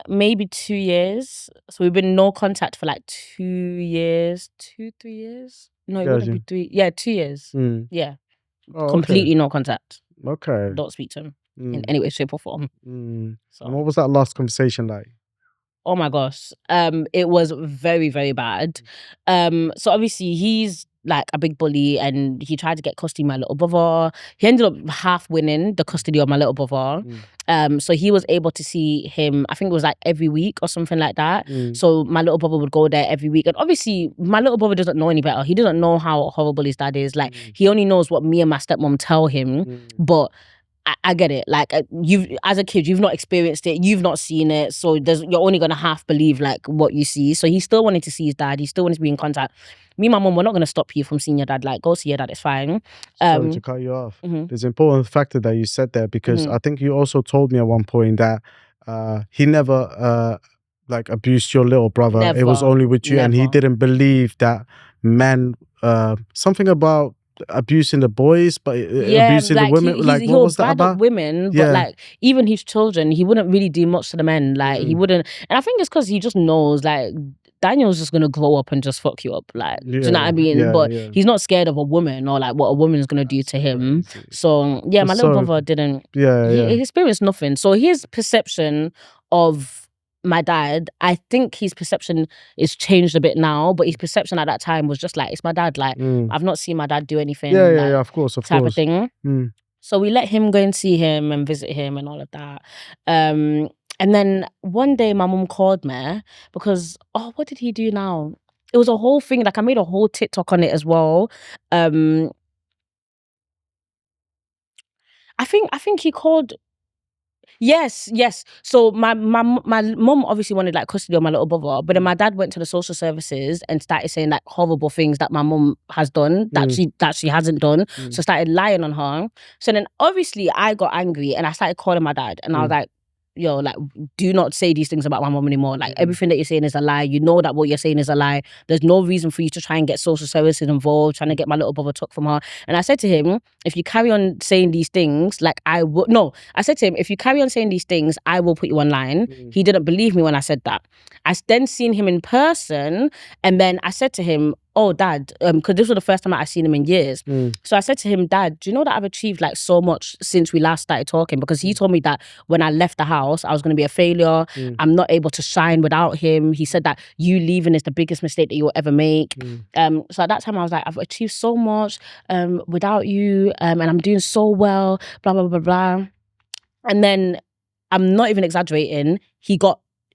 maybe 2 years. So we've been no contact for like 2 years, 3 years. No, it wouldn't be 3. Yeah, 2 years. Yeah, completely no contact.
Okay,
don't speak to him in any way, shape, or form.
So, and what was that last conversation like?
Oh my gosh, it was very, very bad. So obviously he's like a big bully and he tried to get custody of my little brother. He ended up half winning the custody of my little brother. So he was able to see him, I think it was like every week or something like that. So my little brother would go there every week. And obviously my little brother doesn't know any better. He doesn't know how horrible his dad is. Like he only knows what me and my stepmom tell him. But I get it. Like you've, as a kid, you've not experienced it. You've not seen it. So you're only gonna half believe like what you see. So he still wanted to see his dad. He still wanted to be in contact. Me and my mum, we're not gonna stop you from seeing your dad. Like, go see your dad. It's fine.
Sorry to cut you off. There's an important factor that you said there because I think you also told me at one point that he never like abused your little brother.
Never.
It was only with you, and he didn't believe that men. Something about abusing the boys, but abusing the women. What was that about?
Women, but like even his children, he wouldn't really do much to the men. Like he wouldn't, and I think it's because he just knows like Daniel's just gonna grow up and just fuck you up. Like, do you know what I
Yeah,
mean?
yeah,
But
yeah.
he's not scared of a woman or like what a woman's gonna do
That's
to him.
crazy.
So yeah, my
That's
little
so
brother didn't.
yeah,
He
yeah.
experienced nothing. So his perception of my dad, I think his perception is changed a bit now, but his perception at that time was just like, it's my dad. Like, I've not seen my dad do anything.
Yeah, yeah,
like,
yeah, of course, of
type
course.
of thing. So we let him go and see him and visit him and all of that. And then one day my mum called me because, what did he do now? It was a whole thing. Like, I made a whole TikTok on it as well. I think he called. Yes. So my mum obviously wanted like custody of my little brother, but then my dad went to the social services and started saying like horrible things that my mum has done that she hasn't done. So started lying on her. So then obviously I got angry and I started calling my dad and I was like, yo, like, do not say these things about my mum anymore. Like, everything that you're saying is a lie. You know that what you're saying is a lie. There's no reason for you to try and get social services involved, trying to get my little brother took from her. And I said to him, if you carry on saying these things, like I said to him, if you carry on saying these things, I will put you online. He didn't believe me when I said that. I then seen him in person and then I said to him, oh, Dad, because this was the first time I've seen him in years. So I said to him, Dad, do you know that I've achieved like so much since we last started talking? Because he told me that when I left the house, I was going to be a failure. I'm not able to shine without him. He said that you leaving is the biggest mistake that you'll ever make. So at that time I was like, I've achieved so much without you and I'm doing so well, blah, blah, blah, blah. And then I'm not even exaggerating.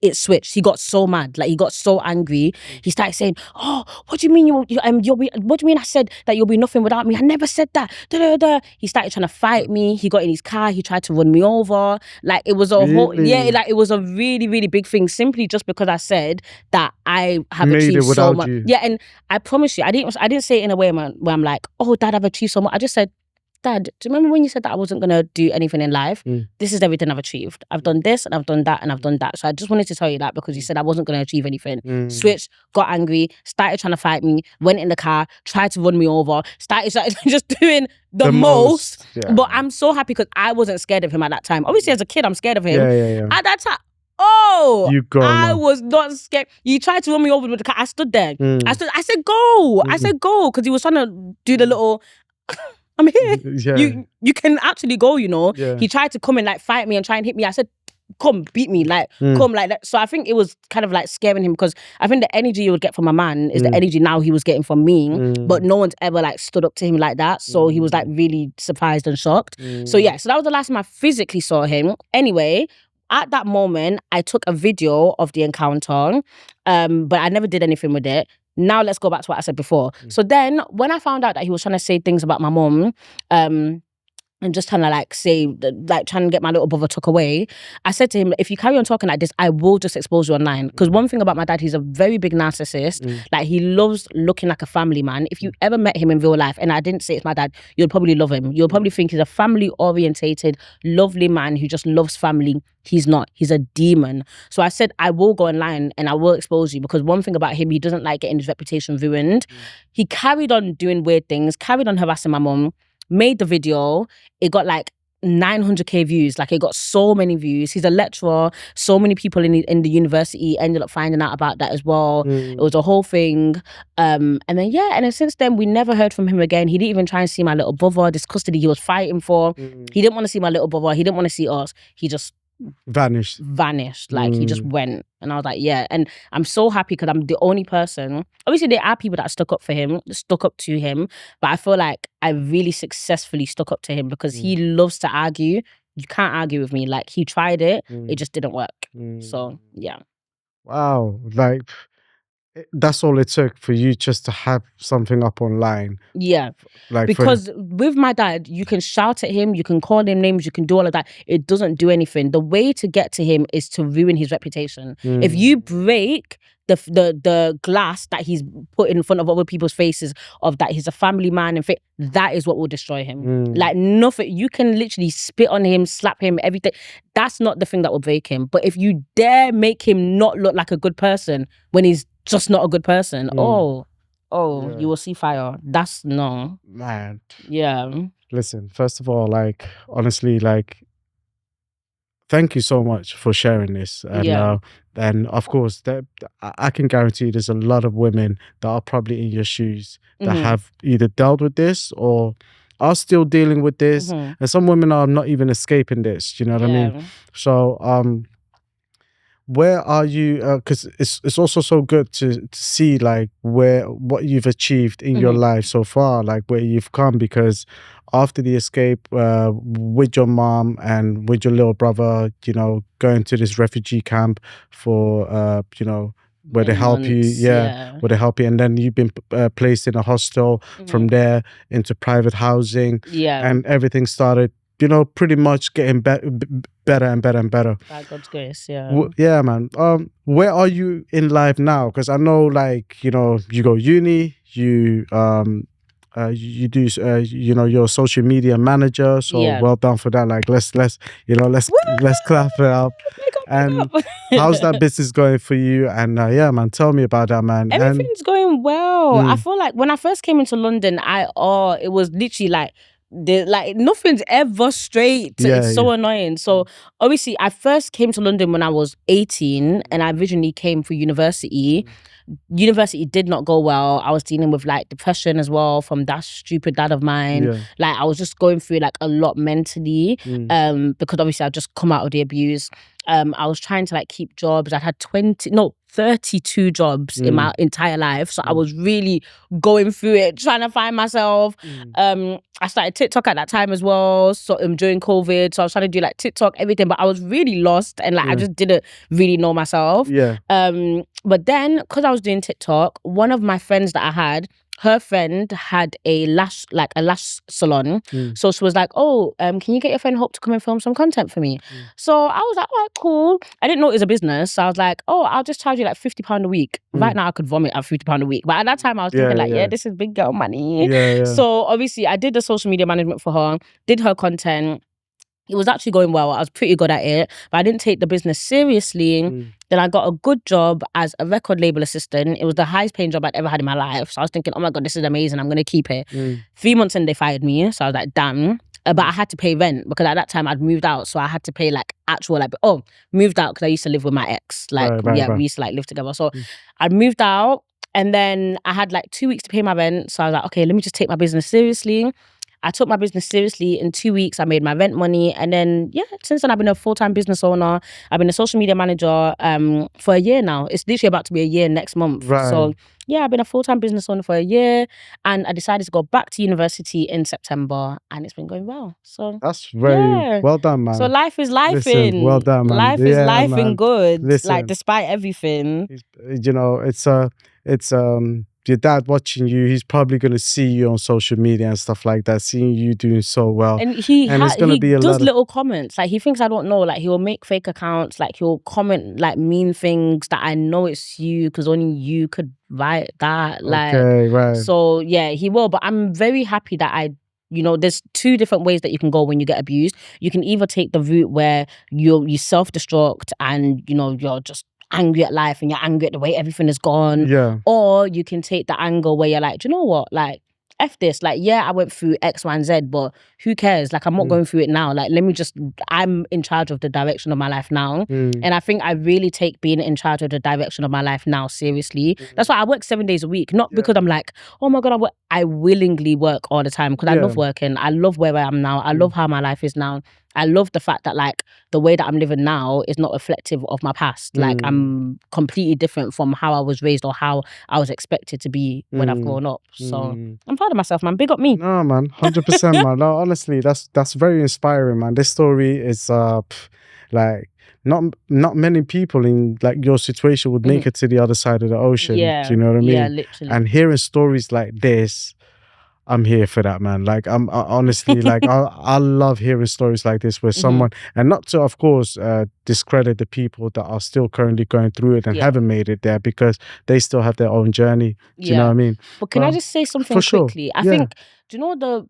It switched. He got so mad. Like, he got so angry. He started saying, oh, what do you mean you'll be, what do you mean I said that you'll be nothing without me? I never said that. Da, da, da. He started trying to fight me. He got in his car. He tried to run me over. Like, it was a whole, like, it was a really, really big thing simply just because I said that I have achieved so much.
You.
Yeah, and I promise you, I didn't say it in a way where I'm like, oh, Dad, I've achieved so much. I just said, Dad, do you remember when you said that I wasn't going to do anything in life? This is everything I've achieved. I've done this and I've done that and I've done that. So I just wanted to tell you that because you said I wasn't going to achieve anything. Switched, got angry, started trying to fight me, went in the car, tried to run me over, started just doing the most. Yeah. But I'm so happy because I wasn't scared of him at that time. Obviously, as a kid, I'm scared of him.
Yeah.
At that time, I was not scared. He tried to run me over with the car. I stood there. I said, go. I said, go. Because he was trying to do the little... I'm here. Yeah. You can actually go, you know. Yeah. He tried to come and like fight me and try and hit me. I said, come, beat me, like come like that. So I think it was kind of like scaring him because I think the energy you would get from a man is the energy now he was getting from me. But no one's ever like stood up to him like that. So he was like really surprised and shocked. So yeah, so that was the last time I physically saw him. Anyway, at that moment, I took a video of the encounter, but I never did anything with it. Now let's go back to what I said before. So then when I found out that he was trying to say things about my mum, and just trying to like say, like trying to get my little brother took away, I said to him, if you carry on talking like this, I will just expose you online. Because one thing about my dad, he's a very big narcissist. Like, he loves looking like a family man. If you ever met him in real life, and I didn't say it's my dad, you'll probably love him. You'll probably think he's a family orientated, lovely man who just loves family. He's not. He's a demon. So I said, I will go online and I will expose you, because one thing about him, he doesn't like getting his reputation ruined. He carried on doing weird things, carried on harassing my mum, made the video. It got like 900k views. Like, it got so many views. He's a lecturer. So many people in the university ended up finding out about that as well. It was a whole thing. And then since then we never heard from him again. He didn't even try and see my little brother. This custody he was fighting for. He didn't want to see my little brother. He didn't want to see us. He just
vanished.
Like, he just went. And I was like, yeah. And I'm so happy because I'm the only person. Obviously, there are people that stuck up for him, stuck up to him. But I feel like I really successfully stuck up to him because he loves to argue. You can't argue with me. Like, he tried it. It just didn't work. So, yeah.
Wow. Like, that's all it took for you just to have something up online.
Yeah. Like, because with my dad, you can shout at him, you can call him names, you can do all of that. It doesn't do anything. The way to get to him is to ruin his reputation. If you break the glass that he's put in front of other people's faces of that he's a family man and that is what will destroy him. Like, nothing. You can literally spit on him, slap him, everything. That's not the thing that will break him. But if you dare make him not look like a good person when he's just not a good person, yeah. You will see fire. That's no.
Man.
Yeah.
Listen, first of all, like, honestly, like, thank you so much for sharing this.
Yeah.
And of course, I can guarantee there's a lot of women that are probably in your shoes that
Mm-hmm.
have either dealt with this or are still dealing with this.
Mm-hmm.
And some women are not even escaping this. You know what I mean?
Yeah.
So, where are you? Because it's also so good to see like what you've achieved in your
Mm-hmm.
life so far, like where you've come. Because after the escape with your mom and with your little brother, you know, going to this refugee camp for you know, where they
Many
help you,
months.
yeah,
Yeah.
where they help you, and then you've been placed in a hostel. From
Mm-hmm.
there into private housing,
Yeah.
and everything started, you know, pretty much getting better and better and better.
By God's grace. Yeah.
Yeah, man. Where are you in life now? Because I know, like, you know, you go uni, you do, you know, you're a social media manager. So
Yeah.
well done for that. Like, let's, you know, let's
Woo!
clap it up.
Big up,
And
big
how's that
up.
business going for you? And yeah, man, tell me about that, man. And
Everything's going well. I feel like when I first came into London, it was literally like nothing's ever straight.
yeah,
It's so annoying. So obviously I first came to London when I was 18 and I originally came for university. University did not go well. I was dealing with like depression as well from that stupid dad of mine.
yeah,
Like I was just going through like a lot mentally. Because obviously I just come out of the abuse. I was trying to like keep jobs. I had 32 jobs in my entire life. So I was really going through it, trying to find myself. I started TikTok at that time as well. So during COVID. So I was trying to do like TikTok, everything, but I was really lost and like I just didn't really know myself.
yeah,
But then because I was doing TikTok, one of my friends that I had, her friend had a lash salon. So she was like, oh, can you get your friend Hope to come and film some content for me? So I was like, all right, cool. I didn't know it was a business. So I was like, oh, I'll just charge you like £50 a week. Right now I could vomit at £50 a week. But at that time I was thinking like, yeah, this is big girl money.
yeah.
So obviously I did the social media management for her, did her content. It was actually going well. I was pretty good at it, but I didn't take the business seriously. Then I got a good job as a record label assistant. It was the highest paying job I'd ever had in my life. So I was thinking, oh my God, this is amazing. I'm going to keep it. 3 months in, they fired me. So I was like, damn. But I had to pay rent because at that time I'd moved out. So I had to pay like moved out because I used to live with my ex. Like, we used to like live together. So I'd moved out and then I had like 2 weeks to pay my rent. So I was like, okay, let me just take my business seriously. I took my business seriously. In 2 weeks, I made my rent money. And then, since then, I've been a full-time business owner. I've been a social media manager for a year now. It's literally about to be a year next month.
Right.
So, I've been a full-time business owner for a year. And I decided to go back to university in September. And it's been going well. So,
that's very well done, man.
So life is life
Listen,
in.
well done, man.
Life is life
man.
in good.
Listen,
like, despite everything.
You know, it's your dad watching you, he's probably going to see you on social media and stuff like that, seeing you doing so well.
And he does little comments. Like, he thinks I don't know. Like, he'll make fake accounts. Like, he'll comment, like, mean things that I know it's you because only you could write that. Like,
okay, right.
So, he will. But I'm very happy that there's two different ways that you can go when you get abused. You can either take the route where you self-destruct and, you're just angry at life and you're angry at the way everything is gone.
Yeah.
Or you can take the angle where you're like, do you know what? Like, F this. Like, I went through X, Y, and Z, but who cares? Like, I'm not going through it now. Like, I'm in charge of the direction of my life now. And I think I really take being in charge of the direction of my life now seriously. That's why I work 7 days a week. Not because I'm like, oh my God, I willingly work all the time because I love working. I love where I am now. I love how my life is now. I love the fact that like the way that I'm living now is not reflective of my past. Like I'm completely different from how I was raised or how I was expected to be when I've grown up. So I'm proud of myself, man. Big up me.
No, man, 100%, man. No, honestly, that's very inspiring, man. This story is like not many people in like your situation would make it to the other side of the ocean. Do you know what I mean?
Yeah, literally.
And hearing stories like this, I'm here for that, man. Like honestly, like I love hearing stories like this where someone, and not to, of course, discredit the people that are still currently going through it and haven't made it there because they still have their own journey. Do you know what I mean?
But can I just say something quickly? I think, do you know the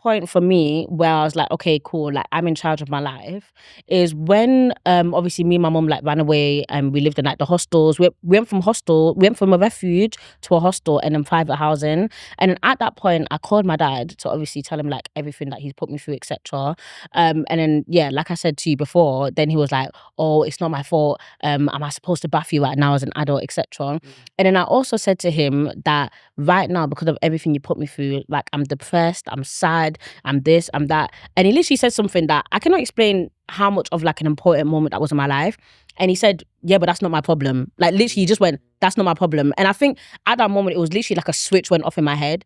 point for me where I was like, okay, cool, like I'm in charge of my life is when obviously me and my mum like ran away and we lived in like the hostels. We went from a refuge to a hostel and then private housing. And then at that point I called my dad to obviously tell him like everything that he's put me through, etc. And then like I said to you before, then he was like, oh, it's not my fault. Am I supposed to bath you right now as an adult, etc. And then I also said to him that right now, because of everything you put me through, like I'm depressed, I'm sad, I'm this, I'm that. And he literally said something that I cannot explain how much of like an important moment that was in my life. And he said, yeah, but that's not my problem. Like literally he just went, that's not my problem. And I think at that moment, it was literally like a switch went off in my head.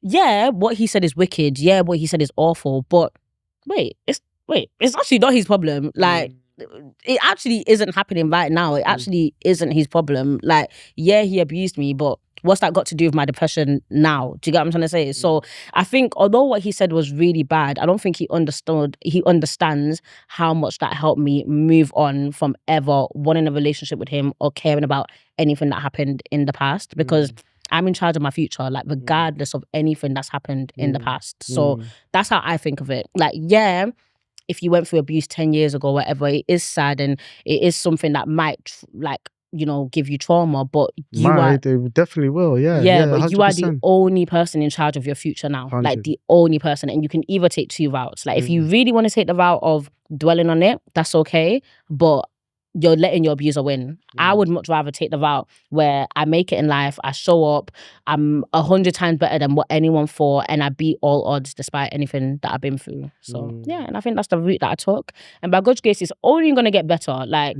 Yeah, what he said is wicked. Yeah, what he said is awful. But it's actually not his problem. Like, it actually isn't happening right now. It actually isn't his problem. Like, yeah, he abused me, but what's that got to do with my depression now? Do you get what I'm trying to say? So I think although what he said was really bad, I don't think he understands how much that helped me move on from ever wanting a relationship with him or caring about anything that happened in the past, because I'm in charge of my future, like regardless of anything that's happened in the past. So that's how I think of it. Like, yeah, if you went through abuse 10 years ago, whatever, it is sad and it is something that might give you trauma, but
it definitely will. Yeah,
but
100%.
you are the only person in charge of your future now.
100.
Like the only person. And you can either take two routes. Like if you really want to take the route of dwelling on it, that's okay. But you're letting your abuser win. I would much rather take the route where I make it in life, I show up, I'm 100 times better than what anyone thought, and I beat all odds despite anything that I've been through. So yeah, and I think that's the route that I took. And by God's grace, it's only gonna get better. Like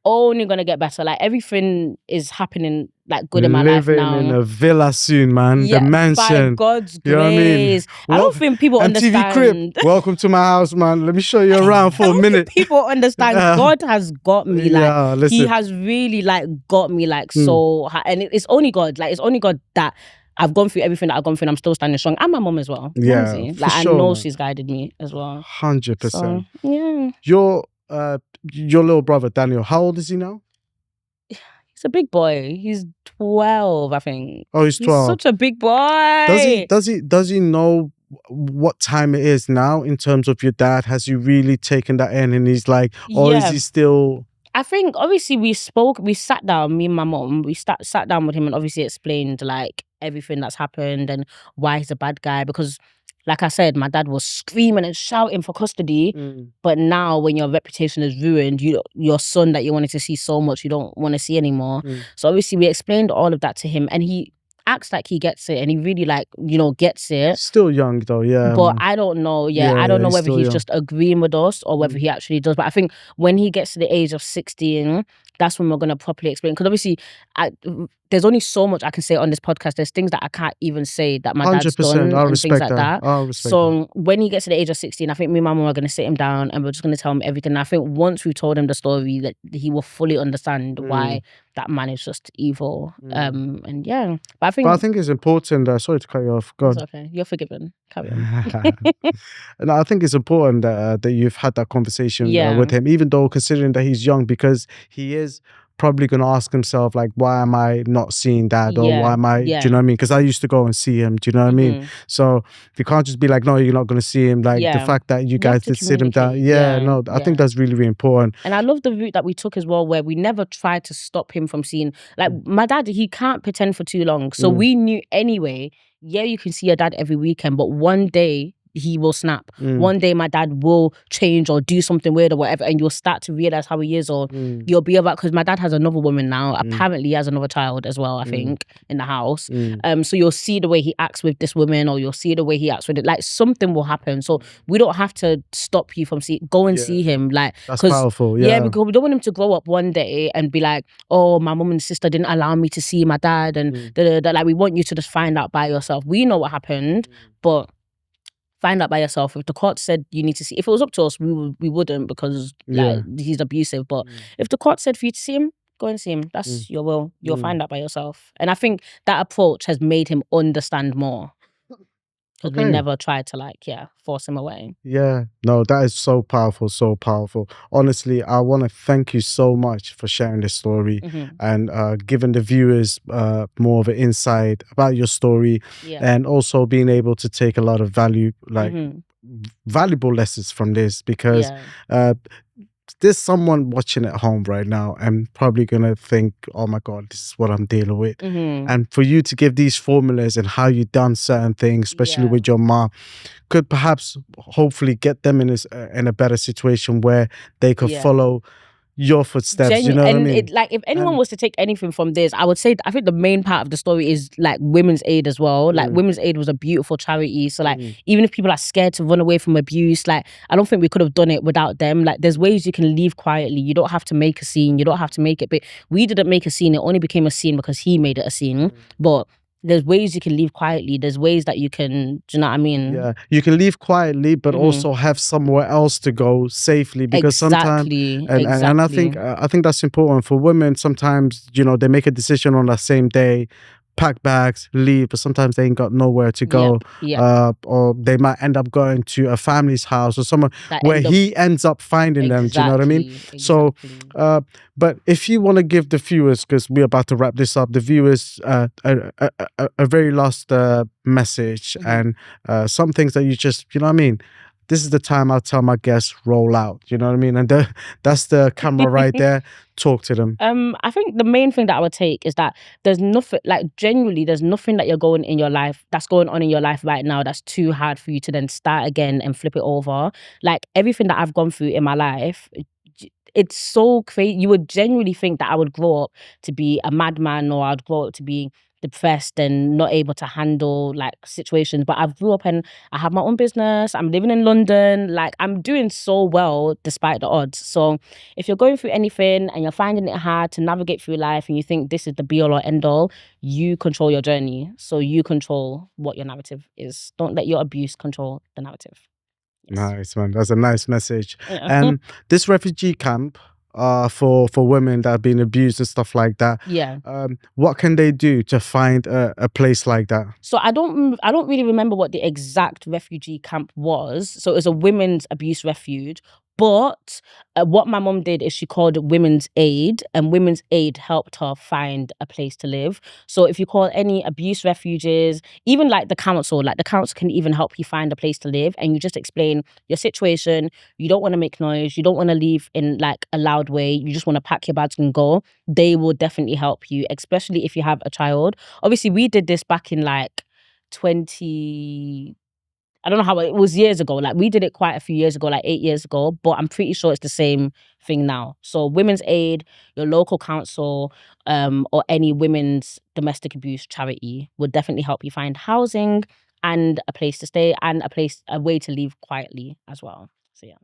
only gonna get better. Like everything is happening like good in my life now.
Living in a villa soon, man. The mansion.
By God's grace.
You know what I mean?
I don't think people understand.
MTV Crib. Welcome to my house, man. Let me show you around for a minute.
People understand. God has got me. Like
listen.
He has really like got me like so high. And it's only God. Like it's only God that I've gone through everything that I've gone through and I'm still standing strong. And my mom as well.
Yeah.
Like I know she's guided me as well.
100%.
So, yeah.
Your little brother, Daniel, how old is he now?
He's a big boy. He's 12, I think.
Oh, he's 12.
He's such a big boy.
Does he know what time it is now in terms of your dad? Has he really taken that in and he's like, or is he still...
I think obviously we sat down, me and my mom, we sat down with him and obviously explained like everything that's happened and why he's a bad guy, because like I said, my dad was screaming and shouting for custody. But now when your reputation is ruined, your son that you wanted to see so much, you don't want to see anymore. So obviously we explained all of that to him and he acts like he gets it and he really gets it.
Still young though, yeah.
But I don't know, I don't know whether he's just agreeing with us or whether he actually does. But I think when he gets to the age of 16, that's when we're going to properly explain. Because obviously, there's only so much I can say on this podcast. There's things that I can't even say that my dad's done and things like that. So when he gets to the age of 16, I think me and my mum are going to sit him down and we're just going to tell him everything. And I think once we told him the story, that he will fully understand why that man is just evil. And yeah, but I think
it's important. Sorry to cut you off. God,
it's okay. You're forgiven. Carry on.
And I think it's important that you've had that conversation with him, even though considering that he's young, because he is probably going to ask himself like, why am I not seeing dad, or why am I do you know what I mean? Because I used to go and see him, do you know what I mean? So you can't just be like, no, you're not going to see him. Like the fact that you guys did sit him down, I think that's really, really important.
And I love the route that we took as well, where we never tried to stop him from seeing, like my dad, he can't pretend for too long, so we knew anyway, you can see your dad every weekend, but one day he will snap. One day my dad will change or do something weird or whatever, and you'll start to realize how he is, or you'll be about, because my dad has another woman now. Apparently he has another child as well, I think, in the house. So you'll see the way he acts with this woman, or you'll see the way he acts with it. Like something will happen. So we don't have to stop you from go and see him. Like
that's powerful.
Yeah, because we don't want him to grow up one day and be like, oh, my mum and sister didn't allow me to see my dad, and like we want you to just find out by yourself. We know what happened, but find out by yourself. If the court said you need to see, if it was up to us, we wouldn't, because like he's abusive. But if the court said for you to see him, go and see him. That's your will. You'll find out by yourself. And I think that approach has made him understand more. because we
Okay.
never tried to like, force him away.
Yeah, no, that is so powerful, so powerful. Honestly, I want to thank you so much for sharing this story and giving the viewers more of an insight about your story,
Yeah.
and also being able to take a lot of valuable lessons from this, because there's someone watching at home right now and probably gonna think, oh my God, this is what I'm dealing with. And for you to give these formulas and how you done certain things, especially with your mom, could perhaps hopefully get them in a better situation where they could follow your footsteps. You know what I mean?
If anyone was to take anything from this, I would say I think the main part of the story is like Women's Aid as well. Like Women's Aid was a beautiful charity. So like even if people are scared to run away from abuse, like I don't think we could have done it without them. Like there's ways you can leave quietly. You don't have to make a scene. You don't have to make it big. We didn't make a scene. It only became a scene because he made it a scene. But there's ways you can leave quietly. There's ways that you can, do you know what I mean?
Yeah, you can leave quietly, but also have somewhere else to go safely. Because sometimes, and I think that's important for women. Sometimes, you know, they make a decision on that same day, pack bags, leave, but sometimes they ain't got nowhere to go. Or they might end up going to a family's house or somewhere where he ends up finding them. Do you know what I mean? So, but if you want to give the viewers, because we're about to wrap this up, the viewers a very last message and some things that you just, you know what I mean? This is the time I'll tell my guests, roll out. You know what I mean? And that's the camera right there. Talk to them.
I think the main thing that I would take is that there's nothing, like genuinely, there's nothing that that's going on in your life right now that's too hard for you to then start again and flip it over. Like everything that I've gone through in my life, it's so crazy. You would genuinely think that I would grow up to be a madman, or I'd grow up to be depressed and not able to handle like situations, but I've grew up and I have my own business. I'm living in London. Like I'm doing so well despite the odds. So if you're going through anything and you're finding it hard to navigate through life and you think this is the be all or end all, you control your journey. So you control what your narrative is. Don't let your abuse control the narrative.
Nice, man. That's a nice message. And this refugee camp for women that have been abused and stuff like that. What can they do to find a place like that?
So I don't really remember what the exact refugee camp was. So it was a women's abuse refuge. But what my mom did is she called Women's Aid, and Women's Aid helped her find a place to live. So if you call any abuse refuges, even like the council can even help you find a place to live, and you just explain your situation. You don't want to make noise. You don't want to leave in like a loud way. You just want to pack your bags and go. They will definitely help you, especially if you have a child. Obviously, we did this back in like 20... I don't know how it was years ago. Like we did it quite a few years ago, like 8 years ago, but I'm pretty sure it's the same thing now. So Women's Aid, your local council, or any women's domestic abuse charity would definitely help you find housing and a place to stay and a way to leave quietly as well. So yeah.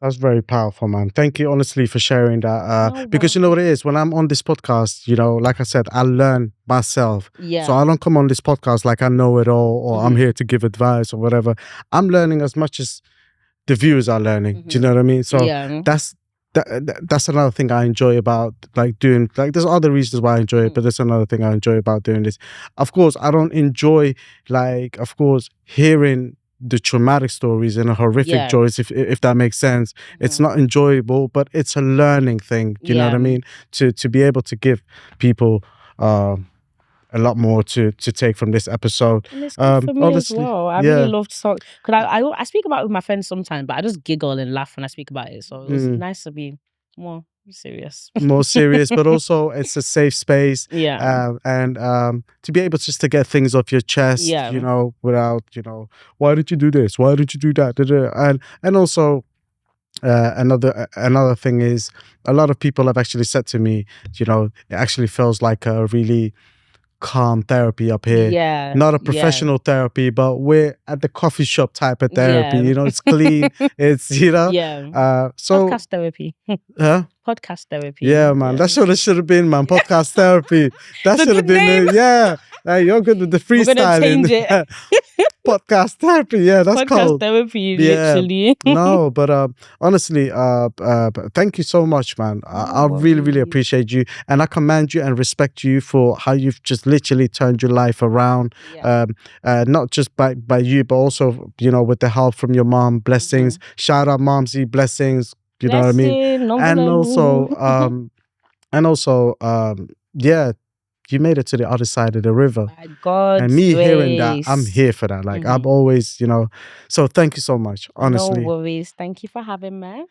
That's very powerful, man. Thank you, honestly, for sharing that. Because you know what it is? When I'm on this podcast, you know, like I said, I learn myself. So I don't come on this podcast like I know it all, or I'm here to give advice or whatever. I'm learning as much as the viewers are learning. Do you know what I mean? So that's another thing I enjoy about like doing, like there's other reasons why I enjoy it, but there's another thing I enjoy about doing this. Of course, I don't enjoy hearing the traumatic stories and the horrific joys, if that makes sense. It's not enjoyable, but it's a learning thing. Do you know what I mean? To be able to give people a lot more to take from this episode.
And it's good for me honestly, as well. I really love to talk, because I speak about it with my friends sometimes, but I just giggle and laugh when I speak about it. So it was nice to be more serious.
More serious, but also it's a safe space. And to be able just to get things off your chest, you know, without, you know, why did you do this? Why did you do that? And also another thing is, a lot of people have actually said to me, you know, it actually feels like a really calm therapy up here. Not a professional therapy, but we're at the coffee shop type of therapy. You know, it's clean. It's, you know, so
podcast therapy.
Huh?
podcast therapy.
Yeah, man. That's what it should have been, man. Podcast therapy. That
The
should have
good
been it. Yeah. Hey, you're good with the
We're gonna change
freestyling.
it.
Podcast therapy. Yeah, that's
Podcast
cold.
therapy,
Yeah.
literally.
No, but honestly, thank you so much, man. I really, really
worries.
appreciate you, and I commend you and respect you for how you've just literally turned your life around.
Yeah.
Not just by you, but also with the help from your mom. Blessings. Shout out, Momsy. Blessings. You know what I mean?
No
And
problem.
also, yeah, you made it to the other side of the river.
By God's
And me
grace.
hearing that, I'm here for that. Like I'm always, so thank you so much, honestly.
No worries. Thank you for having me.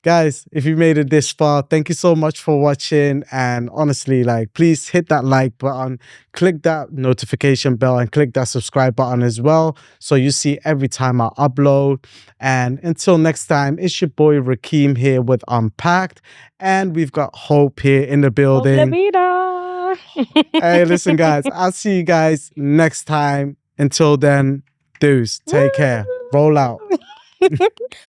Guys, if you made it this far, thank you so much for watching. And honestly, like, please hit that like button, click that notification bell, and click that subscribe button as well, so you see every time I upload. And until next time, it's your boy Rakeem here with Unpacked, and we've got Hope here in the building.
Hopelovina.
Hey, listen, guys, I'll see you guys next time. Until then, deuce. Take care. Roll out.